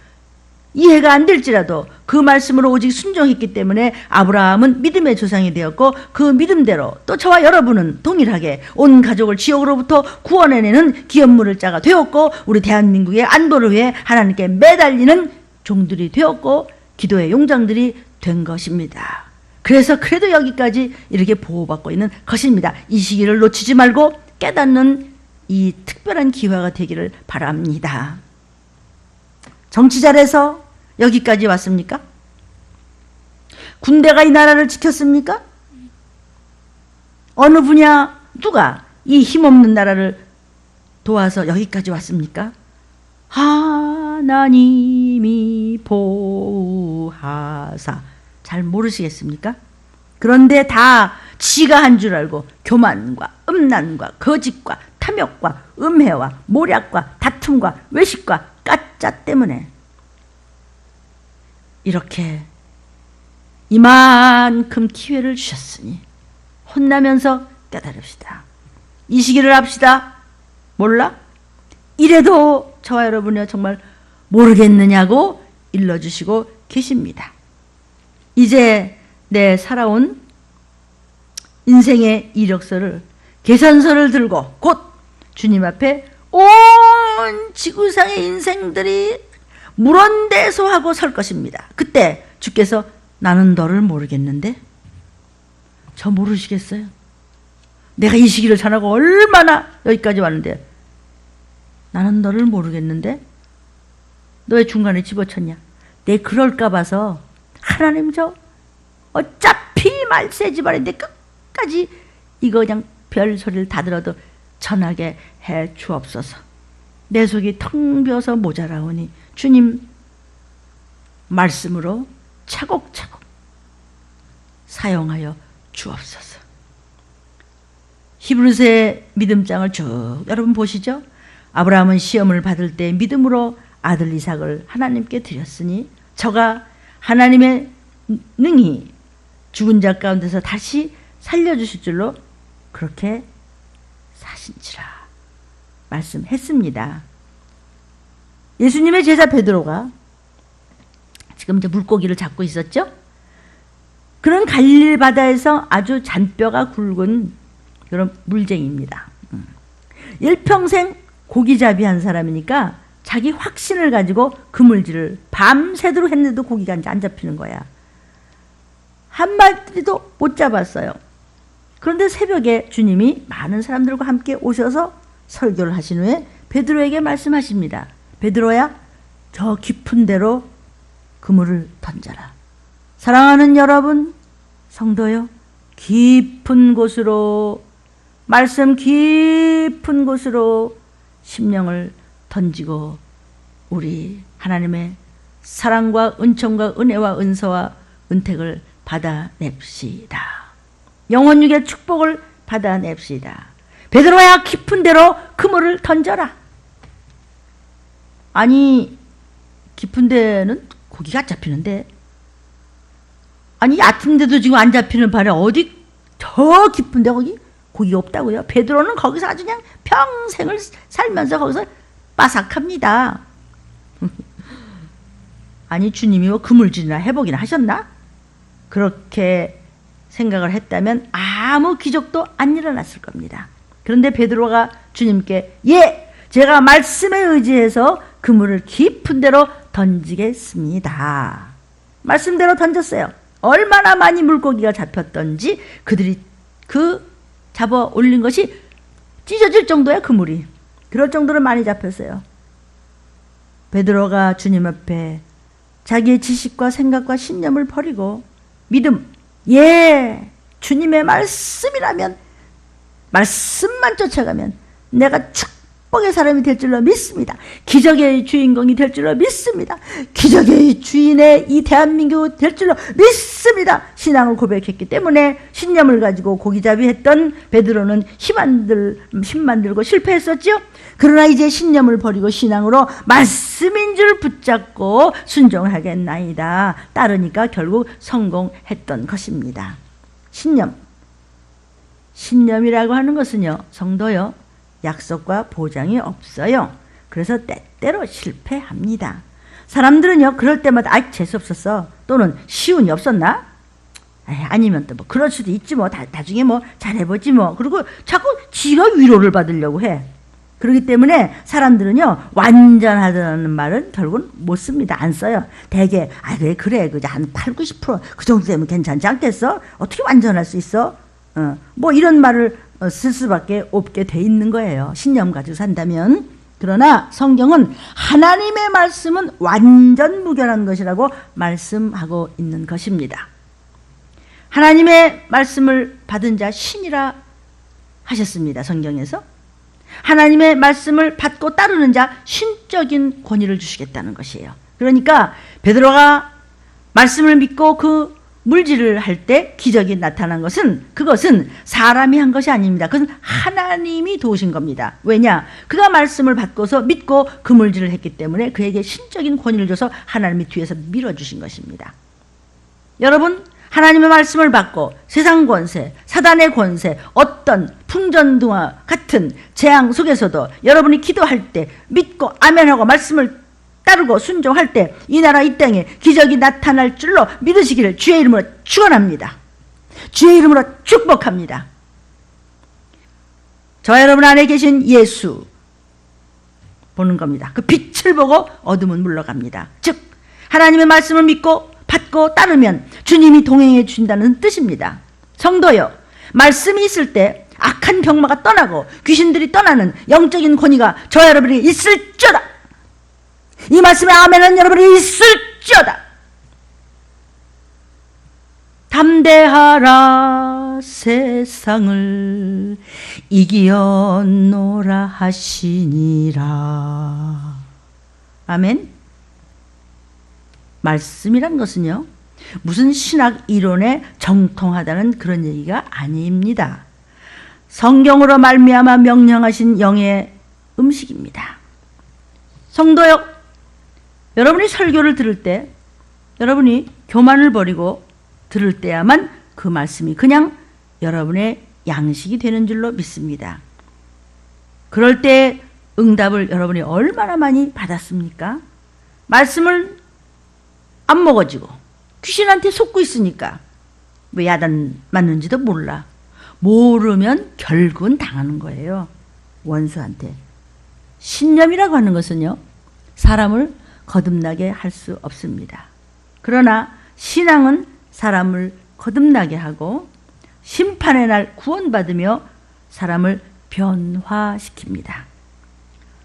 이해가 안 될지라도 그 말씀으로 오직 순종했기 때문에 아브라함은 믿음의 조상이 되었고 그 믿음대로 또 저와 여러분은 동일하게 온 가족을 지옥으로부터 구원해내는 기업물을 자가 되었고 우리 대한민국의 안보를 위해 하나님께 매달리는 종들이 되었고 기도의 용장들이 된 것입니다. 그래서 그래도 여기까지 이렇게 보호받고 있는 것입니다. 이 시기를 놓치지 말고 깨닫는 이 특별한 기회가 되기를 바랍니다. 정치 잘해서 여기까지 왔습니까? 군대가 이 나라를 지켰습니까? 어느 분야 누가 이 힘없는 나라를 도와서 여기까지 왔습니까? 하나님이 보호하사. 잘 모르시겠습니까? 그런데 다 지가 한 줄 알고 교만과 음란과 거짓과 탐욕과 음해와 모략과 다툼과 외식과 가짜 때문에 이렇게 이만큼 기회를 주셨으니 혼나면서 깨달읍시다. 이 시기를 합시다. 몰라? 이래도 저와 여러분이 정말 모르겠느냐고 일러주시고 계십니다. 이제 내 살아온 인생의 이력서를 계산서를 들고 곧 주님 앞에 온 지구상의 인생들이 물원대소하고 설 것입니다. 그때 주께서 나는 너를 모르겠는데? 저 모르시겠어요? 내가 이 시기를 전하고 얼마나 여기까지 왔는데 나는 너를 모르겠는데? 너 왜 중간에 집어쳤냐? 내 그럴까 봐서 하나님 저 어차피 말세 집안인데 끝까지 이거 그냥 별소리를 다 들어도 전하게 해 주옵소서. 내 속이 텅 비어서 모자라오니 주님 말씀으로 차곡차곡 사용하여 주옵소서. 히브리서의 믿음장을 쭉 여러분 보시죠. 아브라함은 시험을 받을 때 믿음으로 아들 이삭을 하나님께 드렸으니 저가 하나님의 능히 죽은 자 가운데서 다시 살려주실 줄로 그렇게 사신지라 말씀했습니다. 예수님의 제자 베드로가 지금 이제 물고기를 잡고 있었죠. 그런 갈릴리 바다에서 아주 잔뼈가 굵은 그런 물쟁이입니다. 일평생 고기잡이 한 사람이니까 자기 확신을 가지고 그물질을 밤새도록 했는데도 고기가 안 잡히는 거야. 한 마리도 못 잡았어요. 그런데 새벽에 주님이 많은 사람들과 함께 오셔서 설교를 하신 후에 베드로에게 말씀하십니다. 베드로야, 저 깊은 데로 그물을 던져라. 사랑하는 여러분, 성도요, 깊은 곳으로, 말씀 깊은 곳으로 심령을 던지고 우리 하나님의 사랑과 은총과 은혜와 은서와 은택을 받아냅시다. 영혼육의 축복을 받아냅시다. 베드로야, 깊은 데로 그물을 던져라. 아니, 깊은 데는 고기가 잡히는데, 아니 얕은 데도 지금 안 잡히는 바에 어디 더 깊은 데 거기 고기가 없다고요? 베드로는 거기서 아주 그냥 평생을 살면서 거기서 빠삭합니다. 아니 주님이 뭐 그물질이나 회복이나 하셨나? 그렇게 생각을 했다면 아무 기적도 안 일어났을 겁니다. 그런데 베드로가 주님께 예, 제가 말씀에 의지해서 그물을 깊은 데로 던지겠습니다. 말씀대로 던졌어요. 얼마나 많이 물고기가 잡혔던지 그들이 그 잡아 올린 것이 찢어질 정도야, 그물이. 그럴 정도로 많이 잡혔어요. 베드로가 주님 앞에 자기의 지식과 생각과 신념을 버리고 믿음, 예, 주님의 말씀이라면, 말씀만 쫓아가면 내가 축복의 사람이 될 줄로 믿습니다. 기적의 주인공이 될 줄로 믿습니다. 기적의 주인의 이 대한민국이 될 줄로 믿습니다. 신앙을 고백했기 때문에 신념을 가지고 고기잡이 했던 베드로는 힘 만들고 실패했었죠. 그러나 이제 신념을 버리고 신앙으로 말씀인 줄 붙잡고 순종하겠나이다. 따르니까 결국 성공했던 것입니다. 신념이라고 하는 것은요, 성도요, 약속과 보장이 없어요. 그래서 때때로 실패합니다. 사람들은요, 그럴 때마다 재수없었어. 또는 시운이 없었나? 아니면 또 뭐 그럴 수도 있지 뭐. 나중에 뭐 잘해보지 뭐. 그리고 자꾸 지가 위로를 받으려고 해. 그렇기 때문에 사람들은요, 완전하다는 말은 결국은 못 씁니다. 안 써요. 대개 그래 한 8, 90%그 정도 되면 괜찮지 않겠어? 어떻게 완전할 수 있어? 뭐 이런 말을 쓸 수밖에 없게 돼 있는 거예요. 신념 가지고 산다면. 그러나 성경은 하나님의 말씀은 완전 무결한 것이라고 말씀하고 있는 것입니다. 하나님의 말씀을 받은 자 신이라 하셨습니다. 성경에서. 하나님의 말씀을 받고 따르는 자 신적인 권위를 주시겠다는 것이에요. 그러니까 베드로가 말씀을 믿고 그 물질을 할 때 기적이 나타난 것은, 그것은 사람이 한 것이 아닙니다. 그것은 하나님이 도우신 겁니다. 왜냐? 그가 말씀을 받고서 믿고 그 물질을 했기 때문에 그에게 신적인 권위를 줘서 하나님이 뒤에서 밀어주신 것입니다. 여러분, 하나님의 말씀을 받고 세상 권세, 사단의 권세, 어떤 풍전등화 같은 재앙 속에서도 여러분이 기도할 때 믿고 아멘하고 말씀을 따르고 순종할 때 이 나라 이 땅에 기적이 나타날 줄로 믿으시기를 주의 이름으로 축원합니다. 주의 이름으로 축복합니다. 저와 여러분 안에 계신 예수 보는 겁니다. 그 빛을 보고 어둠은 물러갑니다. 즉 하나님의 말씀을 믿고 받고 따르면 주님이 동행해 주신다는 뜻입니다. 성도요, 말씀이 있을 때 악한 병마가 떠나고 귀신들이 떠나는 영적인 권위가 저와 여러분이 있을지어다. 이 말씀에 아멘은 여러분이 있을지어다. 담대하라 세상을 이기었노라 하시니라. 아멘. 말씀이란 것은요, 무슨 신학 이론에 정통하다는 그런 얘기가 아닙니다. 성경으로 말미암아 명령하신 영의 음식입니다. 성도요, 여러분이 설교를 들을 때, 여러분이 교만을 버리고 들을 때야만 그 말씀이 그냥 여러분의 양식이 되는 줄로 믿습니다. 그럴 때 응답을 여러분이 얼마나 많이 받았습니까? 말씀을 안 먹어지고 귀신한테 속고 있으니까 왜 야단 맞는지도 몰라. 모르면 결국은 당하는 거예요. 원수한테. 신념이라고 하는 것은요, 사람을 거듭나게 할 수 없습니다. 그러나 신앙은 사람을 거듭나게 하고 심판의 날 구원받으며 사람을 변화시킵니다.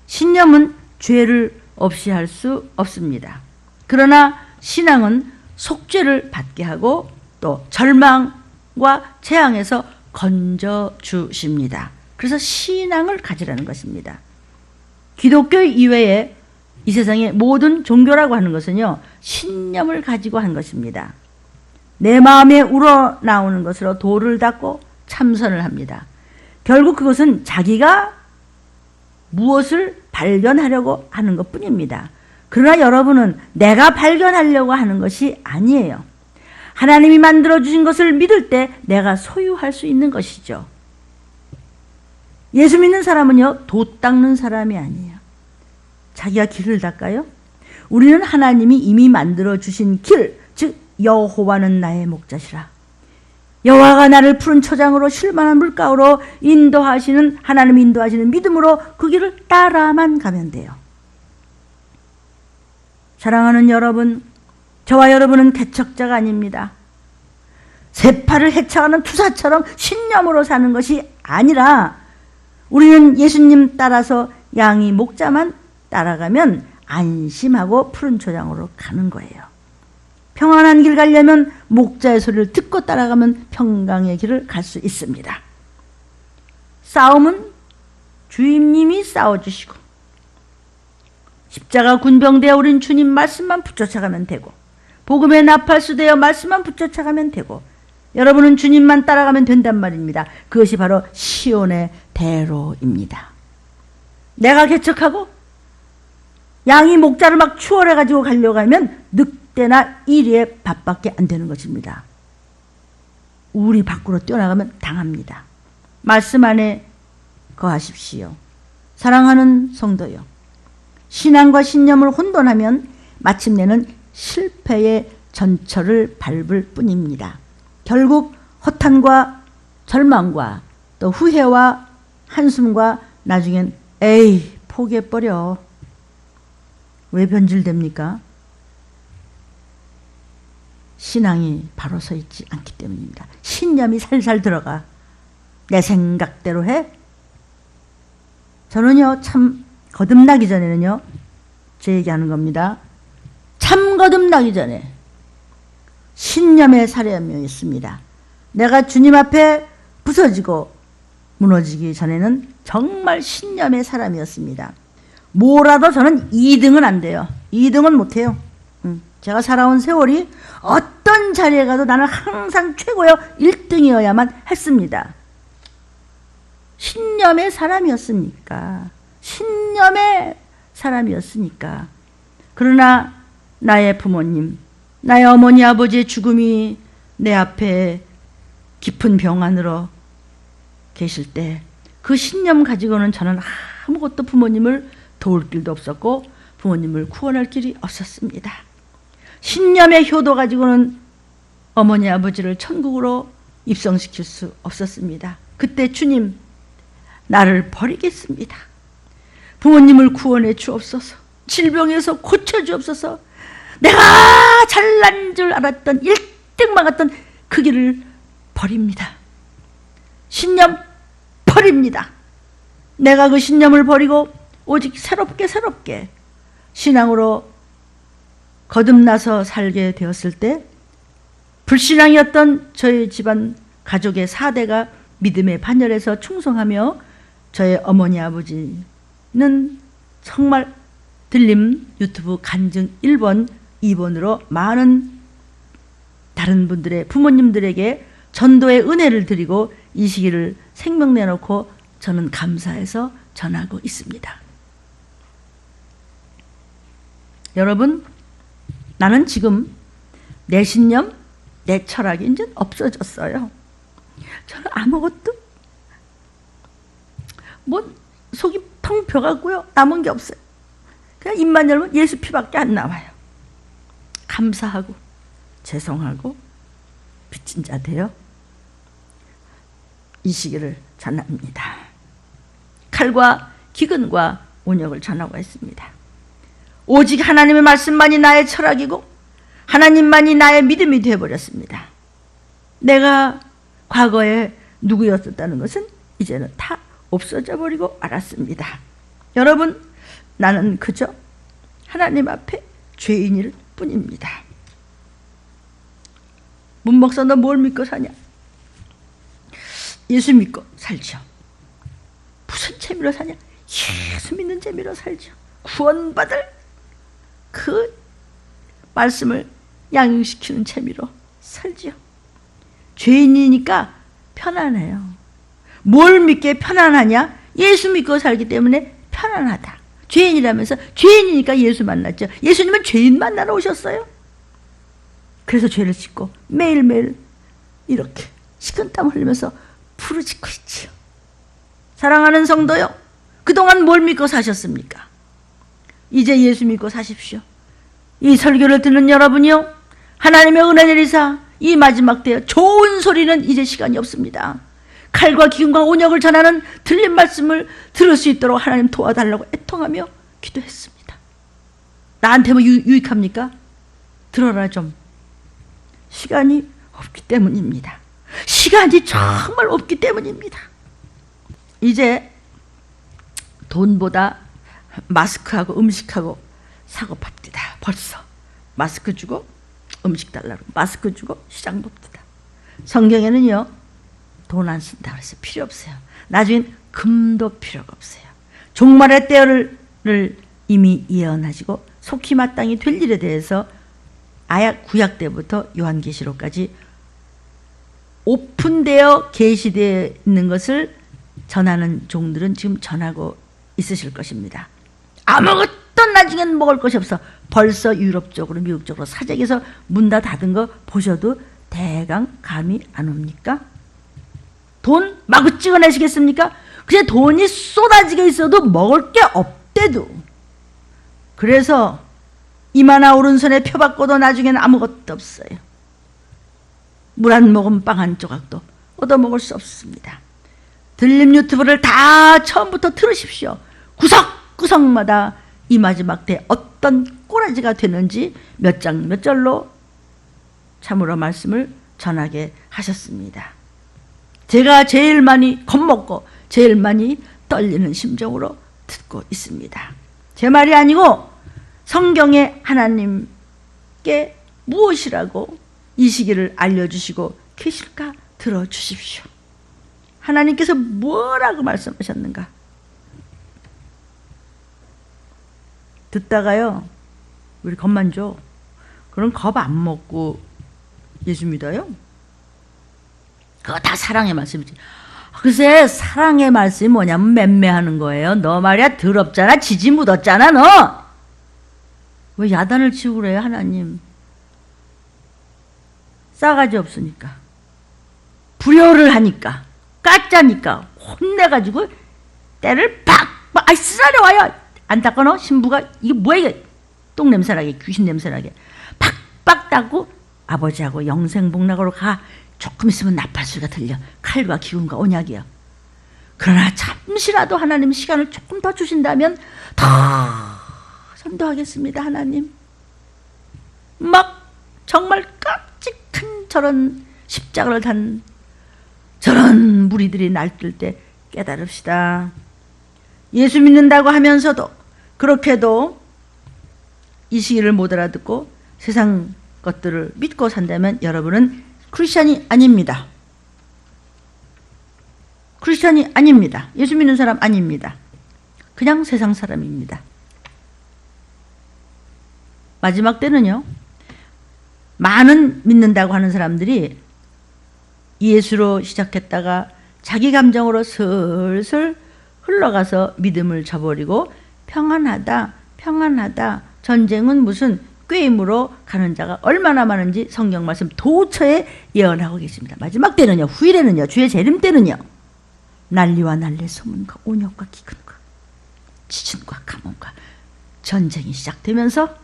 신념은 죄를 없이 할 수 없습니다. 그러나 신앙은 속죄를 받게 하고 또 절망과 재앙에서 건져주십니다. 그래서 신앙을 가지라는 것입니다. 기독교 이외에 이 세상의 모든 종교라고 하는 것은요, 신념을 가지고 한 것입니다. 내 마음에 우러나오는 것으로 도를 닦고 참선을 합니다. 결국 그것은 자기가 무엇을 발견하려고 하는 것뿐입니다. 그러나 여러분은 내가 발견하려고 하는 것이 아니에요. 하나님이 만들어주신 것을 믿을 때 내가 소유할 수 있는 것이죠. 예수 믿는 사람은요, 도 닦는 사람이 아니에요. 자기가 길을 닦아요? 우리는 하나님이 이미 만들어주신 길, 즉 여호와는 나의 목자시라. 여호와가 나를 푸른 초장으로 쉴만한 물가로 인도하시는, 하나님 인도하시는 믿음으로 그 길을 따라만 가면 돼요. 사랑하는 여러분, 저와 여러분은 개척자가 아닙니다. 세파를 해쳐가는 투사처럼 신념으로 사는 것이 아니라 우리는 예수님 따라서 양이 목자만 따라가면 안심하고 푸른 초장으로 가는 거예요. 평안한 길 가려면 목자의 소리를 듣고 따라가면 평강의 길을 갈 수 있습니다. 싸움은 주임님이 싸워주시고 십자가 군병되어 우린 주님 말씀만 붙여쳐가면 되고 복음의 나팔수 되어 말씀만 붙여쳐가면 되고 여러분은 주님만 따라가면 된단 말입니다. 그것이 바로 시온의 대로입니다. 내가 개척하고 양이 목자를 막 추월해가지고 가려고 하면 늑대나 이리의 밥밖에 안 되는 것입니다. 우리 밖으로 뛰어나가면 당합니다. 말씀 안에 거하십시오. 사랑하는 성도요, 신앙과 신념을 혼돈하면 마침내는 실패의 전철을 밟을 뿐입니다. 결국 허탄과 절망과 또 후회와 한숨과 나중엔 에이 포기해버려. 왜 변질됩니까? 신앙이 바로 서 있지 않기 때문입니다. 신념이 살살 들어가. 내 생각대로 해? 저는요, 참 거듭나기 전에는요, 제 얘기하는 겁니다. 참 거듭나기 전에 신념의 사람이었습니다. 내가 주님 앞에 부서지고 무너지기 전에는 정말 신념의 사람이었습니다. 뭐라도 저는 2등은 안 돼요. 2등은 못해요. 제가 살아온 세월이 어떤 자리에 가도 나는 항상 최고요 1등이어야만 했습니다. 신념의 사람이었으니까. 신념의 사람이었으니까. 그러나 나의 부모님, 나의 어머니 아버지의 죽음이 내 앞에 깊은 병 안으로 계실 때 그 신념 가지고는 저는 아무것도 부모님을 도울 길도 없었고 부모님을 구원할 길이 없었습니다. 신념의 효도 가지고는 어머니 아버지를 천국으로 입성시킬 수 없었습니다. 그때 주님, 나를 버리겠습니다. 부모님을 구원해 주옵소서. 질병에서 고쳐 주옵소서. 내가 잘난 줄 알았던 1등 막았던 그 길을 버립니다. 신념 버립니다. 내가 그 신념을 버리고 오직 새롭게 신앙으로 거듭나서 살게 되었을 때 불신앙이었던 저희 집안 가족의 4대가 믿음의 반열에서 충성하며 저의 어머니 아버지는 정말 들림 유튜브 간증 1번, 2번으로 많은 다른 분들의 부모님들에게 전도의 은혜를 드리고 이 시기를 생명 내놓고 저는 감사해서 전하고 있습니다. 여러분, 나는 지금 내 신념, 내 철학이 이제 없어졌어요. 저는 아무것도 속이 텅 벼가고요. 남은 게 없어요. 그냥 입만 열면 예수 피밖에 안 나와요. 감사하고 죄송하고 빚진 자 되어 이 시기를 전합니다. 칼과 기근과 온역을 전하고 있습니다. 오직 하나님의 말씀만이 나의 철학이고 하나님만이 나의 믿음이 되어버렸습니다. 내가 과거에 누구였었다는 것은 이제는 다 없어져 버리고 말았습니다. 여러분, 나는 그저 하나님 앞에 죄인일 뿐입니다. 문목사, 너 뭘 믿고 사냐? 예수 믿고 살죠. 무슨 재미로 사냐? 예수 믿는 재미로 살죠. 구원받을 그 말씀을 양육시키는 재미로 살죠. 죄인이니까 편안해요. 뭘 믿게 편안하냐? 예수 믿고 살기 때문에 편안하다. 죄인이라면서 죄인이니까 예수 만났죠. 예수님은 죄인 만나러 오셨어요. 그래서 죄를 짓고 매일매일 이렇게 식은땀 흘리면서 부르짖고 있지요. 사랑하는 성도요, 그동안 뭘 믿고 사셨습니까? 이제 예수 믿고 사십시오. 이 설교를 듣는 여러분이요, 하나님의 은혜 내리사 이 마지막 때에 좋은 소리는 이제 시간이 없습니다. 칼과 기근과 온역을 전하는 들린 말씀을 들을 수 있도록 하나님 도와달라고 애통하며 기도했습니다. 나한테 뭐 유익합니까? 들어라 좀. 시간이 없기 때문입니다. 시간이 정말 없기 때문입니다. 이제 돈보다 마스크하고 음식하고 사고 팝디다. 벌써 마스크 주고 음식 달라고 마스크 주고 시장 봅디다. 성경에는요, 돈 안 쓴다 그래서 필요 없어요. 나중엔 금도 필요가 없어요. 종말의 때를 이미 예언하시고 속히 마땅히 될 일에 대해서 구약 때부터 요한계시록까지 오픈되어 계시되어 있는 것을 전하는 종들은 지금 전하고 있으실 것입니다. 아무것도 나중엔 먹을 것이 없어. 벌써 유럽 쪽으로 미국 쪽으로 사재기에서 문 다 닫은 거 보셔도 대강 감이 안 옵니까? 돈 마구 찍어내시겠습니까? 그냥 돈이 쏟아지게 있어도 먹을 게 없대도. 그래서 이마나 오른손에 펴바꿔도 나중에는 아무것도 없어요. 물 한 모금 빵 한 조각도 얻어먹을 수 없습니다. 들림 유튜브를 다 처음부터 들으십시오. 구석구석마다 이 마지막 때 어떤 꼬라지가 되는지 몇 장 몇 절로 참으로 말씀을 전하게 하셨습니다. 제가 제일 많이 겁먹고 제일 많이 떨리는 심정으로 듣고 있습니다. 제 말이 아니고 성경에 하나님께 무엇이라고 이 시기를 알려주시고 계실까 들어주십시오. 하나님께서 뭐라고 말씀하셨는가? 듣다가요, 우리 겁만 줘. 그럼 겁 안 먹고 예수 믿어요? 그거 다 사랑의 말씀이지. 글쎄, 사랑의 말씀이 뭐냐면 맴매하는 거예요. 너 말이야 더럽잖아. 지지 묻었잖아 너. 왜 야단을 치고 그래요 하나님? 싸가지 없으니까, 불효를 하니까, 까짜니까 혼내가지고 때를 아이 쓰라려 와요. 안 닦아 너? 신부가 이게 뭐야 이게? 똥 냄새나게, 귀신 냄새나게 팍팍 닦고 아버지하고 영생복락으로 가. 조금 있으면 나팔소리가 들려. 칼과 기운과 언약이야. 그러나 잠시라도 하나님 시간을 조금 더 주신다면 더 선도하겠습니다. 하나님, 막 정말 깜찍한 저런 십자가를 단 저런 무리들이 날뛸 때 깨달읍시다. 예수 믿는다고 하면서도 그렇게도 이 시기를 못 알아듣고 세상 것들을 믿고 산다면 여러분은 크리스찬이 아닙니다. 크리스찬이 아닙니다. 예수 믿는 사람 아닙니다. 그냥 세상 사람입니다. 마지막 때는요, 많은 믿는다고 하는 사람들이 예수로 시작했다가 자기 감정으로 슬슬 흘러가서 믿음을 저버리고 평안하다, 평안하다, 전쟁은 무슨 꾀임으로 가는 자가 얼마나 많은지 성경 말씀 도처에 예언하고 계십니다. 마지막 때는요, 후일에는요, 주의 재림 때는요, 난리와 난리의 소문과 온역과 기근과 지진과 가뭄과 전쟁이 시작되면서,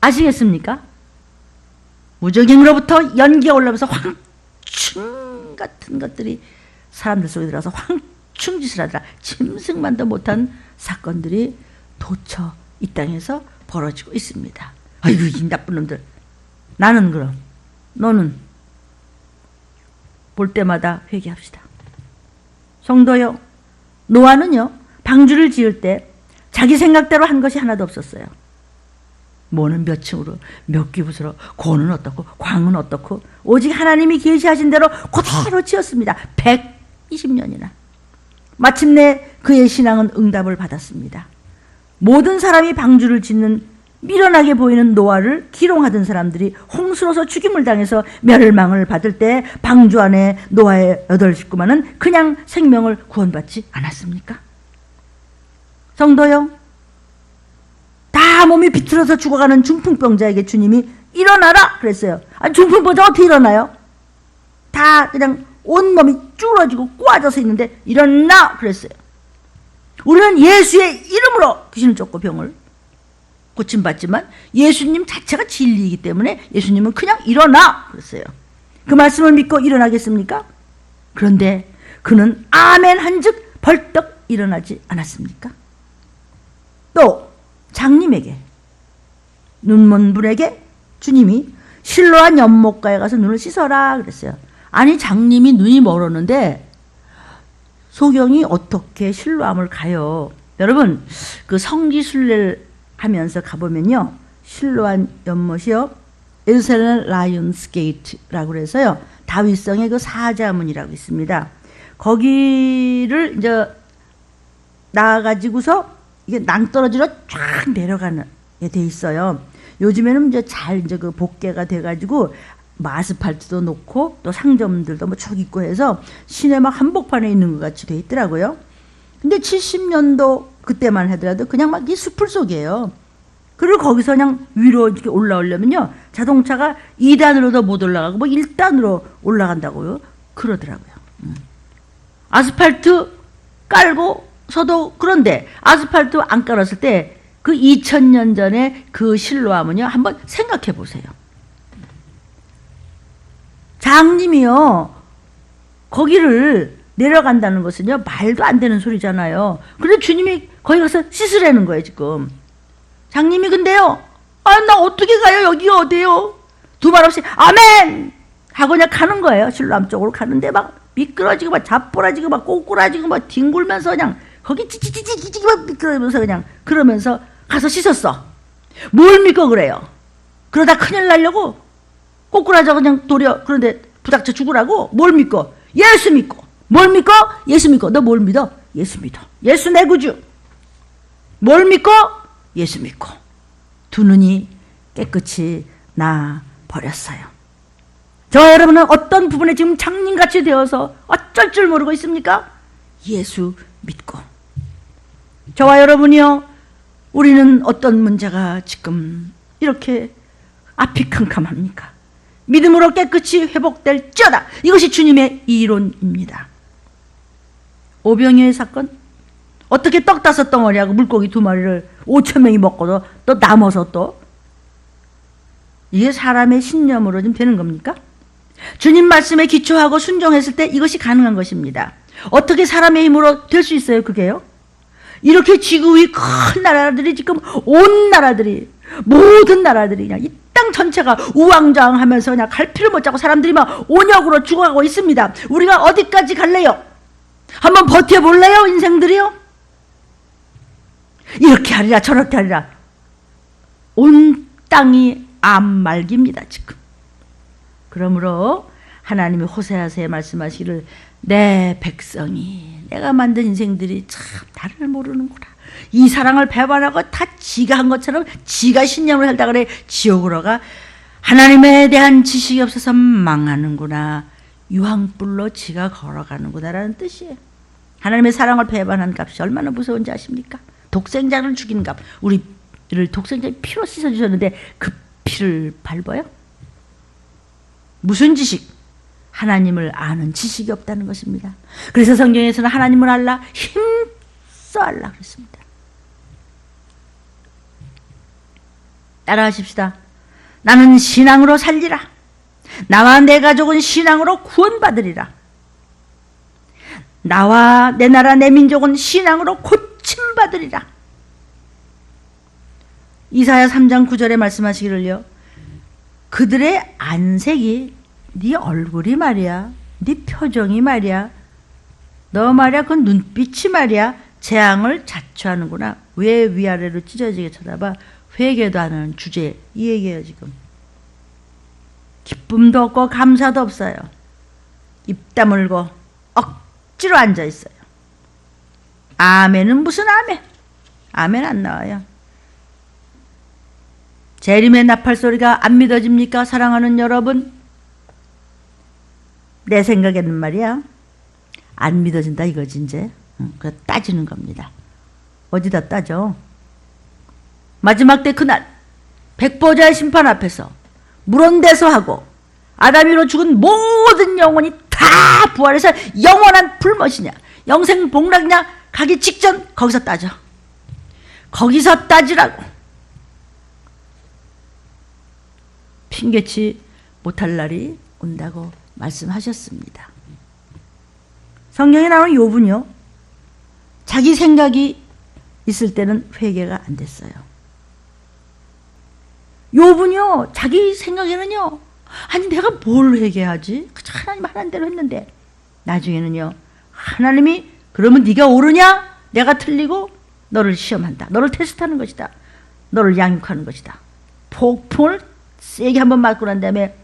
아시겠습니까? 무적행으로부터 연기가 올라오면서 황충 같은 것들이 사람들 속에 들어가서 황충짓을 하더라. 짐승만도 못한 사건들이 도처 이 땅에서 벌어지고 있습니다. 아이고 이 나쁜 놈들. 나는 그럼, 너는 볼 때마다 회개합시다. 성도요, 노아는요 방주를 지을 때 자기 생각대로 한 것이 하나도 없었어요. 뭐는 몇 층으로, 몇 기부스로, 고는 어떻고, 광은 어떻고, 오직 하나님이 계시하신 대로 그대로 지었습니다. 120년이나. 마침내 그의 신앙은 응답을 받았습니다. 모든 사람이 방주를 짓는 미련하게 보이는 노아를 기롱하던 사람들이 홍수로서 죽임을 당해서 멸망을 받을 때 방주 안에 노아의 8 식구만은 그냥 생명을 구원받지 않았습니까? 성도요, 다 몸이 비틀어서 죽어가는 중풍병자에게 주님이 일어나라 그랬어요. 아니, 중풍병자 어떻게 일어나요? 다 그냥 온몸이 쭈그러지고 꼬아져서 있는데 일어나 그랬어요. 우리는 예수의 이름으로 귀신을 쫓고 병을 고침받지만 예수님 자체가 진리이기 때문에 예수님은 그냥 일어나 그랬어요. 그 말씀을 믿고 일어나겠습니까? 그런데 그는 아멘 한즉 벌떡 일어나지 않았습니까? 또 장님에게, 눈먼 분에게 주님이 실로암 연못가에 가서 눈을 씻어라 그랬어요. 아니, 장님이 눈이 멀었는데 소경이 어떻게 실로암을 가요? 여러분, 그 성지순례를 하면서 가보면요, 실로암 연못이요, 예루살렘 라이온스 게이트라고 그래서요, 다윗성의 그 사자문이라고 있습니다. 거기를 이제 나가지고서 이게 낭떠러지로 쫙 내려가는 게 돼 있어요. 요즘에는 이제 이제 그 복개가 돼가지고 아스팔트도 놓고 또 상점들도 뭐 쭉 있고 해서 시내 막 한복판에 있는 것 같이 돼 있더라고요. 근데 70년도 그때만 하더라도 그냥 막 이 숲을 속이에요. 그리고 거기서 그냥 위로 이렇게 올라오려면요, 자동차가 2단으로도 못 올라가고 뭐 1단으로 올라간다고요. 그러더라고요. 아스팔트 깔고서도 그런데 아스팔트 안 깔았을 때 그 2000년 전에 그 실로암은요, 한번 생각해 보세요. 장님이요, 거기를 내려간다는 것은요, 말도 안 되는 소리잖아요. 그런데 주님이 거기 가서 씻으라는 거예요, 지금. 장님이 근데요, 나 어떻게 가요? 여기가 어디요? 두 말 없이 아멘! 하고 그냥 가는 거예요. 실로암 쪽으로 가는데 막 미끄러지고 막 자빠지고 막 꼬꾸라지고 막 뒹굴면서 그냥 거기 찌찌찌찌찌 막 미끄러지면서 그냥 그러면서 가서 씻었어. 뭘 믿고 그래요? 그러다 큰일 나려고 꼬꾸라져 그냥 도려. 그런데 부닥쳐 죽으라고? 뭘 믿고? 예수 믿고. 뭘 믿고? 예수 믿고. 너 뭘 믿어? 예수 믿어. 예수 내 구주. 뭘 믿고? 예수 믿고. 두 눈이 깨끗이 나 버렸어요. 저 여러분은 어떤 부분에 지금 장님같이 되어서 어쩔 줄 모르고 있습니까? 예수 믿고. 저와 여러분이요, 우리는 어떤 문제가 지금 이렇게 앞이 캄캄합니까? 믿음으로 깨끗이 회복될지어다. 이것이 주님의 이론입니다. 오병이의 사건, 어떻게 떡 5덩어리하고 물고기 2마리를 5,000명이 먹고도 또 남아서 또 이게 사람의 신념으로 좀 되는 겁니까? 주님 말씀에 기초하고 순종했을 때 이것이 가능한 것입니다. 어떻게 사람의 힘으로 될 수 있어요, 그게요? 이렇게 지구 위 큰 나라들이 지금 온 나라들이, 모든 나라들이 그냥 이 땅 전체가 우왕좌왕하면서 그냥 갈피를 못 잡고 사람들이 막 온역으로 죽어가고 있습니다. 우리가 어디까지 갈래요? 한번 버텨볼래요, 인생들이요? 이렇게 하리라 저렇게 하리라. 온 땅이 암말기입니다, 지금. 그러므로 하나님이 호세아서에 말씀하시기를 내 백성이, 내가 만든 인생들이 참 나를 모르는구나. 이 사랑을 배반하고 다 지가 한 것처럼 지가 신념을 살다 그래 지옥으로 가. 하나님에 대한 지식이 없어서 망하는구나. 유황불로 지가 걸어가는구나 라는 뜻이에요. 하나님의 사랑을 배반한 값이 얼마나 무서운지 아십니까? 독생자를 죽인 값. 우리를 독생자의 피로 씻어주셨는데 그 피를 밟아요? 무슨 지식? 하나님을 아는 지식이 없다는 것입니다. 그래서 성경에서는 하나님을 알라, 힘써 알라 그랬습니다. 따라하십시다. 나는 신앙으로 살리라. 나와 내 가족은 신앙으로 구원받으리라. 나와 내 나라 내 민족은 신앙으로 고침받으리라. 이사야 3장 9절에 말씀하시기를요, 그들의 안색이, 네 얼굴이 말이야, 네 표정이 말이야, 너 말이야 그 눈빛이 말이야 재앙을 자초하는구나. 왜 위아래로 찢어지게 쳐다봐? 회개도 안 하는 주제. 이 얘기예요 지금. 기쁨도 없고 감사도 없어요. 입 다물고 억지로 앉아있어요. 아멘은 무슨 아멘? 아멘 안 나와요. 재림의 나팔 소리가 안 믿어집니까? 사랑하는 여러분, 내 생각에는 말이야 안 믿어진다 이거지. 이제 그래서 따지는 겁니다. 어디다 따져? 마지막 때 그날 백보자의 심판 앞에서 물온대서 하고 아담이로 죽은 모든 영혼이 다 부활해서 영원한 불못이냐 영생복락이냐 가기 직전 거기서 따져. 거기서 따지라고. 핑계치 못할 날이 온다고 말씀하셨습니다. 성경에 나오는 욥은요, 자기 생각이 있을 때는 회개가 안 됐어요. 욥은요, 자기 생각에는요, 아니 내가 뭘 회개하지? 하나님 하라는 대로 했는데, 나중에는요, 하나님이 그러면 네가 옳으냐? 내가 틀리고 너를 시험한다. 너를 테스트하는 것이다. 너를 양육하는 것이다. 폭풍을 세게 한번 맞고 난 다음에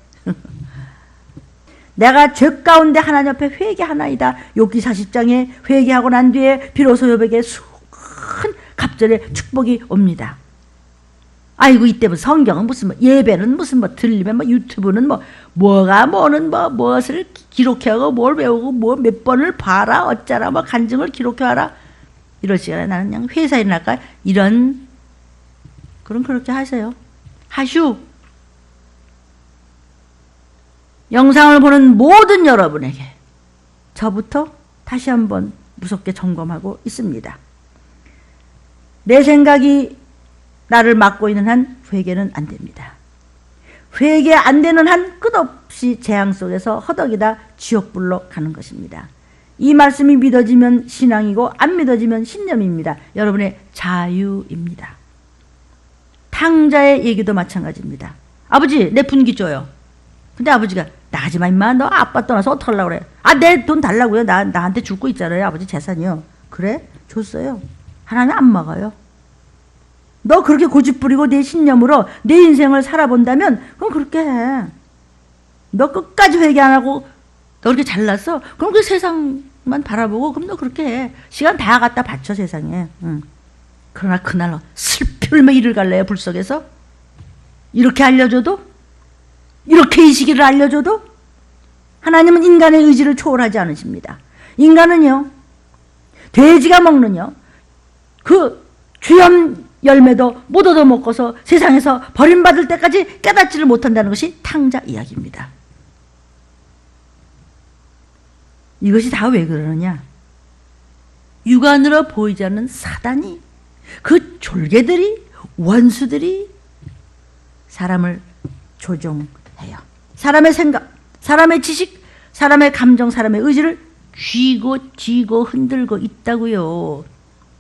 내가 죄 가운데 하나님 앞에 회개하나이다. 욥기 40장에 회개하고 난 뒤에 비로소 욥에게 큰 갑절의 축복이 옵니다. 아이고 이때부터 성경은 무슨 뭐 예배는 무슨 뭐 들리면 뭐 유튜브는 뭐 뭐가 뭐는 뭐 무엇을 기록해하고 뭘 배우고 뭐 몇 번을 봐라 어쩌라 뭐 간증을 기록해와라 이럴 시간에 나는 그냥 회사에 나가 이런 그럼 그렇게 하세요. 하슈. 영상을 보는 모든 여러분에게 저부터 다시 한번 무섭게 점검하고 있습니다. 내 생각이 나를 막고 있는 한 회개는 안 됩니다. 회개 안 되는 한 끝없이 재앙 속에서 허덕이다 지옥불로 가는 것입니다. 이 말씀이 믿어지면 신앙이고 안 믿어지면 신념입니다. 여러분의 자유입니다. 탕자의 얘기도 마찬가지입니다. 아버지 내 분기 줘요. 근데 아버지가 나가지마 임마, 너 아빠 떠나서 어떡하려고 그래. 아 내 돈 달라고요. 나한테 줄 거 있잖아요. 아버지 재산이요. 그래? 줬어요. 하나님 안 막아요. 너 그렇게 고집부리고 내 신념으로 내 인생을 살아본다면 그럼 그렇게 해. 너 끝까지 회개 안 하고 너 그렇게 잘났어? 그럼 그 세상만 바라보고 그럼 너 그렇게 해. 시간 다 갖다 바쳐 세상에. 응. 그러나 그날 슬피 울며 이를 갈래요. 불 속에서? 이렇게 알려줘도? 이렇게 이 시기를 알려줘도? 하나님은 인간의 의지를 초월하지 않으십니다. 인간은요, 돼지가 먹는요, 그 주염 열매도 못 얻어먹고서 세상에서 버림받을 때까지 깨닫지를 못한다는 것이 탕자 이야기입니다. 이것이 다 왜 그러느냐? 육안으로 보이지 않는 사단이, 그 졸개들이, 원수들이 사람을 조종해요. 사람의 생각, 사람의 지식, 사람의 감정, 사람의 의지를 쥐고 흔들고 있다고요.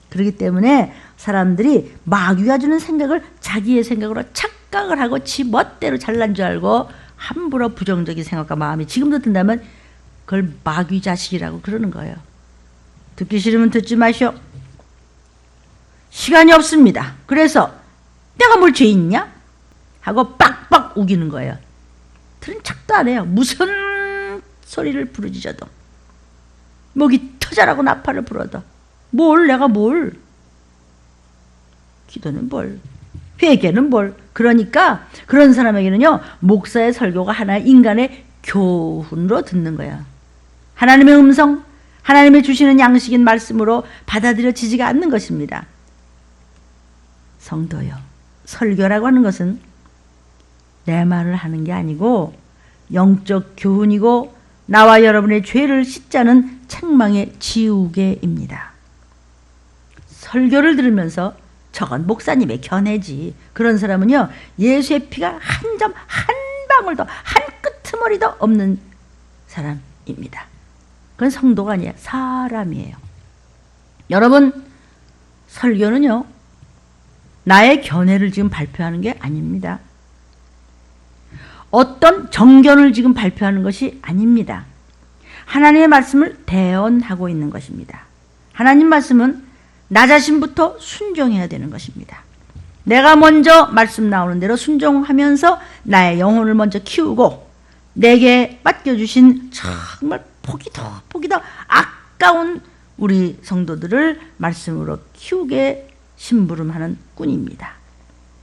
그렇기 때문에 사람들이 마귀가 주는 생각을 자기의 생각으로 착각을 하고 지 멋대로 잘난 줄 알고 함부로 부정적인 생각과 마음이 지금도 든다면 그걸 마귀 자식이라고 그러는 거예요. 듣기 싫으면 듣지 마시오. 시간이 없습니다. 그래서 내가 뭘 죄 있냐? 하고 빡빡 우기는 거예요. 들은 척도 안 해요. 무슨 소리를 부르짖어도, 목이 터져라고 나팔을 불어도 내가 뭘, 기도는 뭘, 회개는 뭘. 그러니까 그런 사람에게는요, 목사의 설교가 하나의 인간의 교훈으로 듣는 거야. 하나님의 음성, 하나님의 주시는 양식인 말씀으로 받아들여지지가 않는 것입니다. 성도요, 설교라고 하는 것은 내 말을 하는 게 아니고 영적 교훈이고 나와 여러분의 죄를 씻자는 책망의 지우개입니다. 설교를 들으면서 저건 목사님의 견해지. 그런 사람은요, 예수의 피가 한 점, 한 방울도, 한 끄트머리도 없는 사람입니다. 그건 성도가 아니에요. 사람이에요. 여러분, 설교는요, 나의 견해를 지금 발표하는 게 아닙니다. 어떤 정견을 지금 발표하는 것이 아닙니다. 하나님의 말씀을 대언하고 있는 것입니다. 하나님 말씀은 나 자신부터 순종해야 되는 것입니다. 내가 먼저 말씀 나오는 대로 순종하면서 나의 영혼을 먼저 키우고 내게 맡겨주신 정말 폭이 더 아까운 우리 성도들을 말씀으로 키우게 심부름하는 꾼입니다.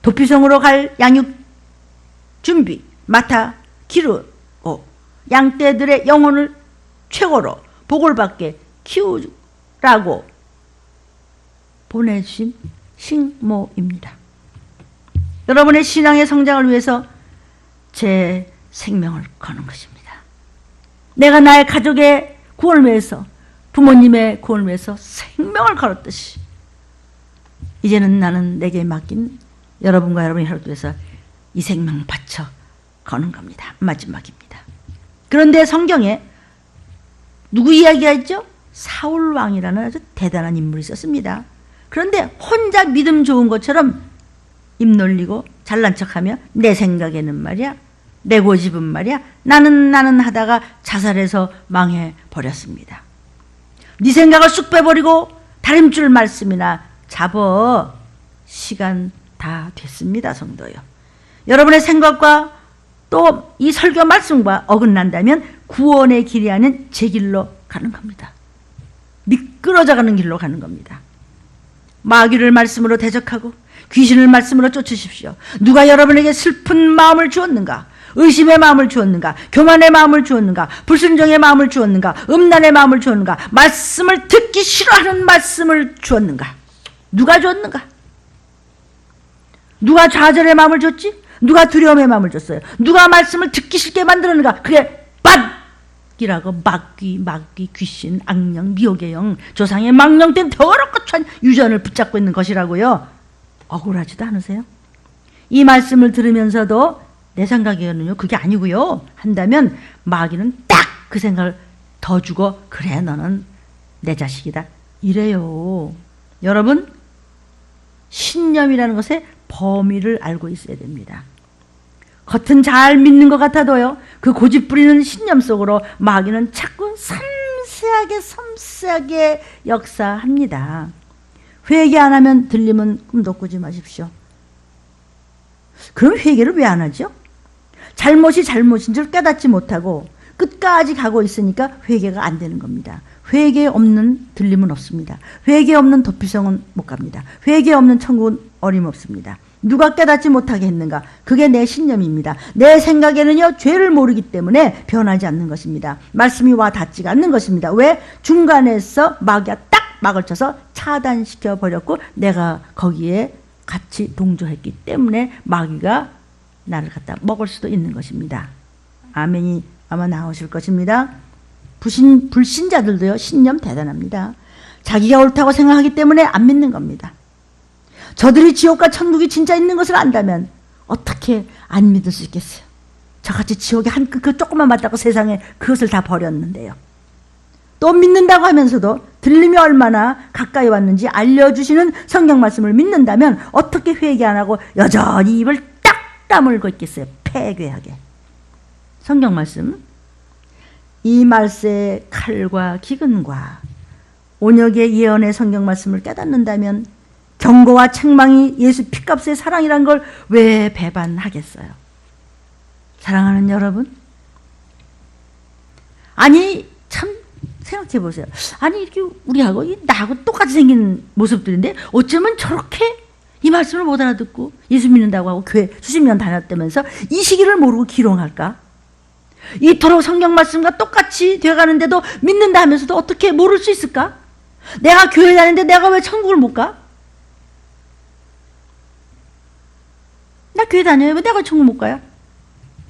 도피성으로 갈 양육 준비, 맡아 기르고 양떼들의 영혼을 최고로 복을 받게 키우라고 보내주신 식모입니다. 여러분의 신앙의 성장을 위해서 제 생명을 거는 것입니다. 내가 나의 가족의 구원을 위해서, 부모님의 구원을 위해서 생명을 걸었듯이 이제는 나는 내게 맡긴 여러분과 여러분의 하루를 위해서 이 생명을 바쳐 거는 겁니다. 마지막입니다. 그런데 성경에 누구 이야기가 있죠? 사울 왕이라는 아주 대단한 인물이 있었습니다. 그런데 혼자 믿음 좋은 것처럼 입 놀리고 잘난 척하며 내 생각에는 말이야, 내 고집은 말이야, 나는 하다가 자살해서 망해버렸습니다. 네 생각을 쑥 빼버리고 다림줄 말씀이나 잡어. 시간 다 됐습니다, 성도요. 여러분의 생각과 또 이 설교 말씀과 어긋난다면 구원의 길이 아닌 제 길로 가는 겁니다. 미끄러져 가는 길로 가는 겁니다. 마귀를 말씀으로 대적하고 귀신을 말씀으로 쫓으십시오. 누가 여러분에게 슬픈 마음을 주었는가? 의심의 마음을 주었는가? 교만의 마음을 주었는가? 불순종의 마음을 주었는가? 음란의 마음을 주었는가? 말씀을 듣기 싫어하는 말씀을 주었는가? 누가 주었는가? 누가 좌절의 마음을 줬지? 누가 두려움의 마음을 줬어요? 누가 말씀을 듣기 싫게 만들었는가? 그게 악귀라고 마귀, 귀신, 악령, 미혹의 영, 조상의 망령된 더럽고 찬 유전을 붙잡고 있는 것이라고요. 억울하지도 않으세요? 이 말씀을 들으면서도 내 생각에는요 그게 아니고요 한다면 마귀는 딱 그 생각을 더 주고 그래 너는 내 자식이다 이래요. 여러분 신념이라는 것의 범위를 알고 있어야 됩니다. 겉은 잘 믿는 것 같아도요 그 고집부리는 신념 속으로 마귀는 자꾸 섬세하게 역사합니다. 회개 안 하면 들리면 꿈도 꾸지 마십시오. 그럼 회개를 왜 안 하죠? 잘못이 잘못인 줄 깨닫지 못하고 끝까지 가고 있으니까 회개가 안 되는 겁니다. 회개 없는 들림은 없습니다. 회개 없는 도피성은 못 갑니다. 회개 없는 천국은 어림없습니다. 누가 깨닫지 못하게 했는가? 그게 내 신념입니다. 내 생각에는요 죄를 모르기 때문에 변하지 않는 것입니다. 말씀이 와 닿지가 않는 것입니다. 왜? 중간에서 마귀가 딱 막을 쳐서 차단시켜 버렸고 내가 거기에 같이 동조했기 때문에 마귀가 나를 갖다 먹을 수도 있는 것입니다. 아멘이 아마 나오실 것입니다. 불신자들도요 신념 대단합니다. 자기가 옳다고 생각하기 때문에 안 믿는 겁니다. 저들이 지옥과 천국이 진짜 있는 것을 안다면 어떻게 안 믿을 수 있겠어요? 저같이 지옥에 한 그 조금만 맞다고 세상에 그것을 다 버렸는데요. 또 믿는다고 하면서도 들림이 얼마나 가까이 왔는지 알려주시는 성경 말씀을 믿는다면 어떻게 회개 안 하고 여전히 입을 딱 다물고 있겠어요? 폐괴하게. 성경 말씀 이 말세의 칼과 기근과 온역의 예언의 성경 말씀을 깨닫는다면 경고와 책망이 예수 피값의 사랑이란 걸 왜 배반하겠어요? 사랑하는 여러분, 아니 참 생각해 보세요. 아니 이렇게 우리하고 나하고 똑같이 생긴 모습들인데 어쩌면 저렇게 이 말씀을 못 알아듣고 예수 믿는다고 하고 교회 수십 년 다녔다면서 이 시기를 모르고 기롱할까? 이토록 성경 말씀과 똑같이 되어가는데도 믿는다 하면서도 어떻게 모를 수 있을까? 내가 교회 다니는데 내가 왜 천국을 못 가? 나 교회 다녀요. 왜 내가 천국 못 가요?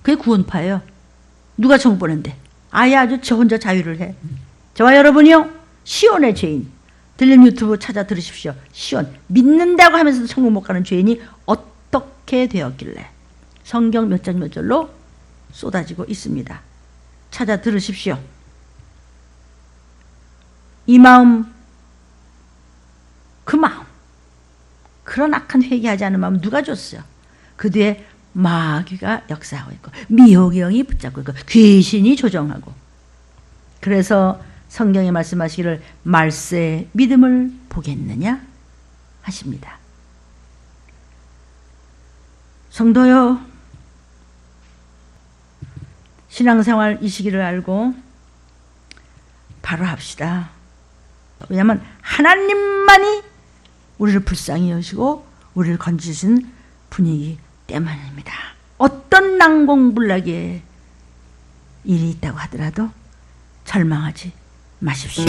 그게 구원파예요. 누가 천국 보낸대? 아예 아주 저 혼자 자유를 해. 저와 여러분이요 시온의 죄인 들림 유튜브 찾아 들으십시오. 시온 믿는다고 하면서도 천국 못 가는 죄인이 어떻게 되었길래 성경 몇 장 몇 절로 쏟아지고 있습니다. 찾아 들으십시오. 이 마음 그 마음 그런 악한 회개하지 않은 마음 누가 줬어요? 그 뒤에 마귀가 역사하고 있고 미혹의 영이 붙잡고 있고 귀신이 조종하고 그래서 성경에 말씀하시기를 말세의 믿음을 보겠느냐 하십니다. 성도요 신앙생활 이 시기를 알고 바로 합시다. 왜냐하면 하나님만이 우리를 불쌍히 여시고 우리를 건지신 분이기 때문입니다. 어떤 난공불락의 일이 있다고 하더라도 절망하지 마십시오.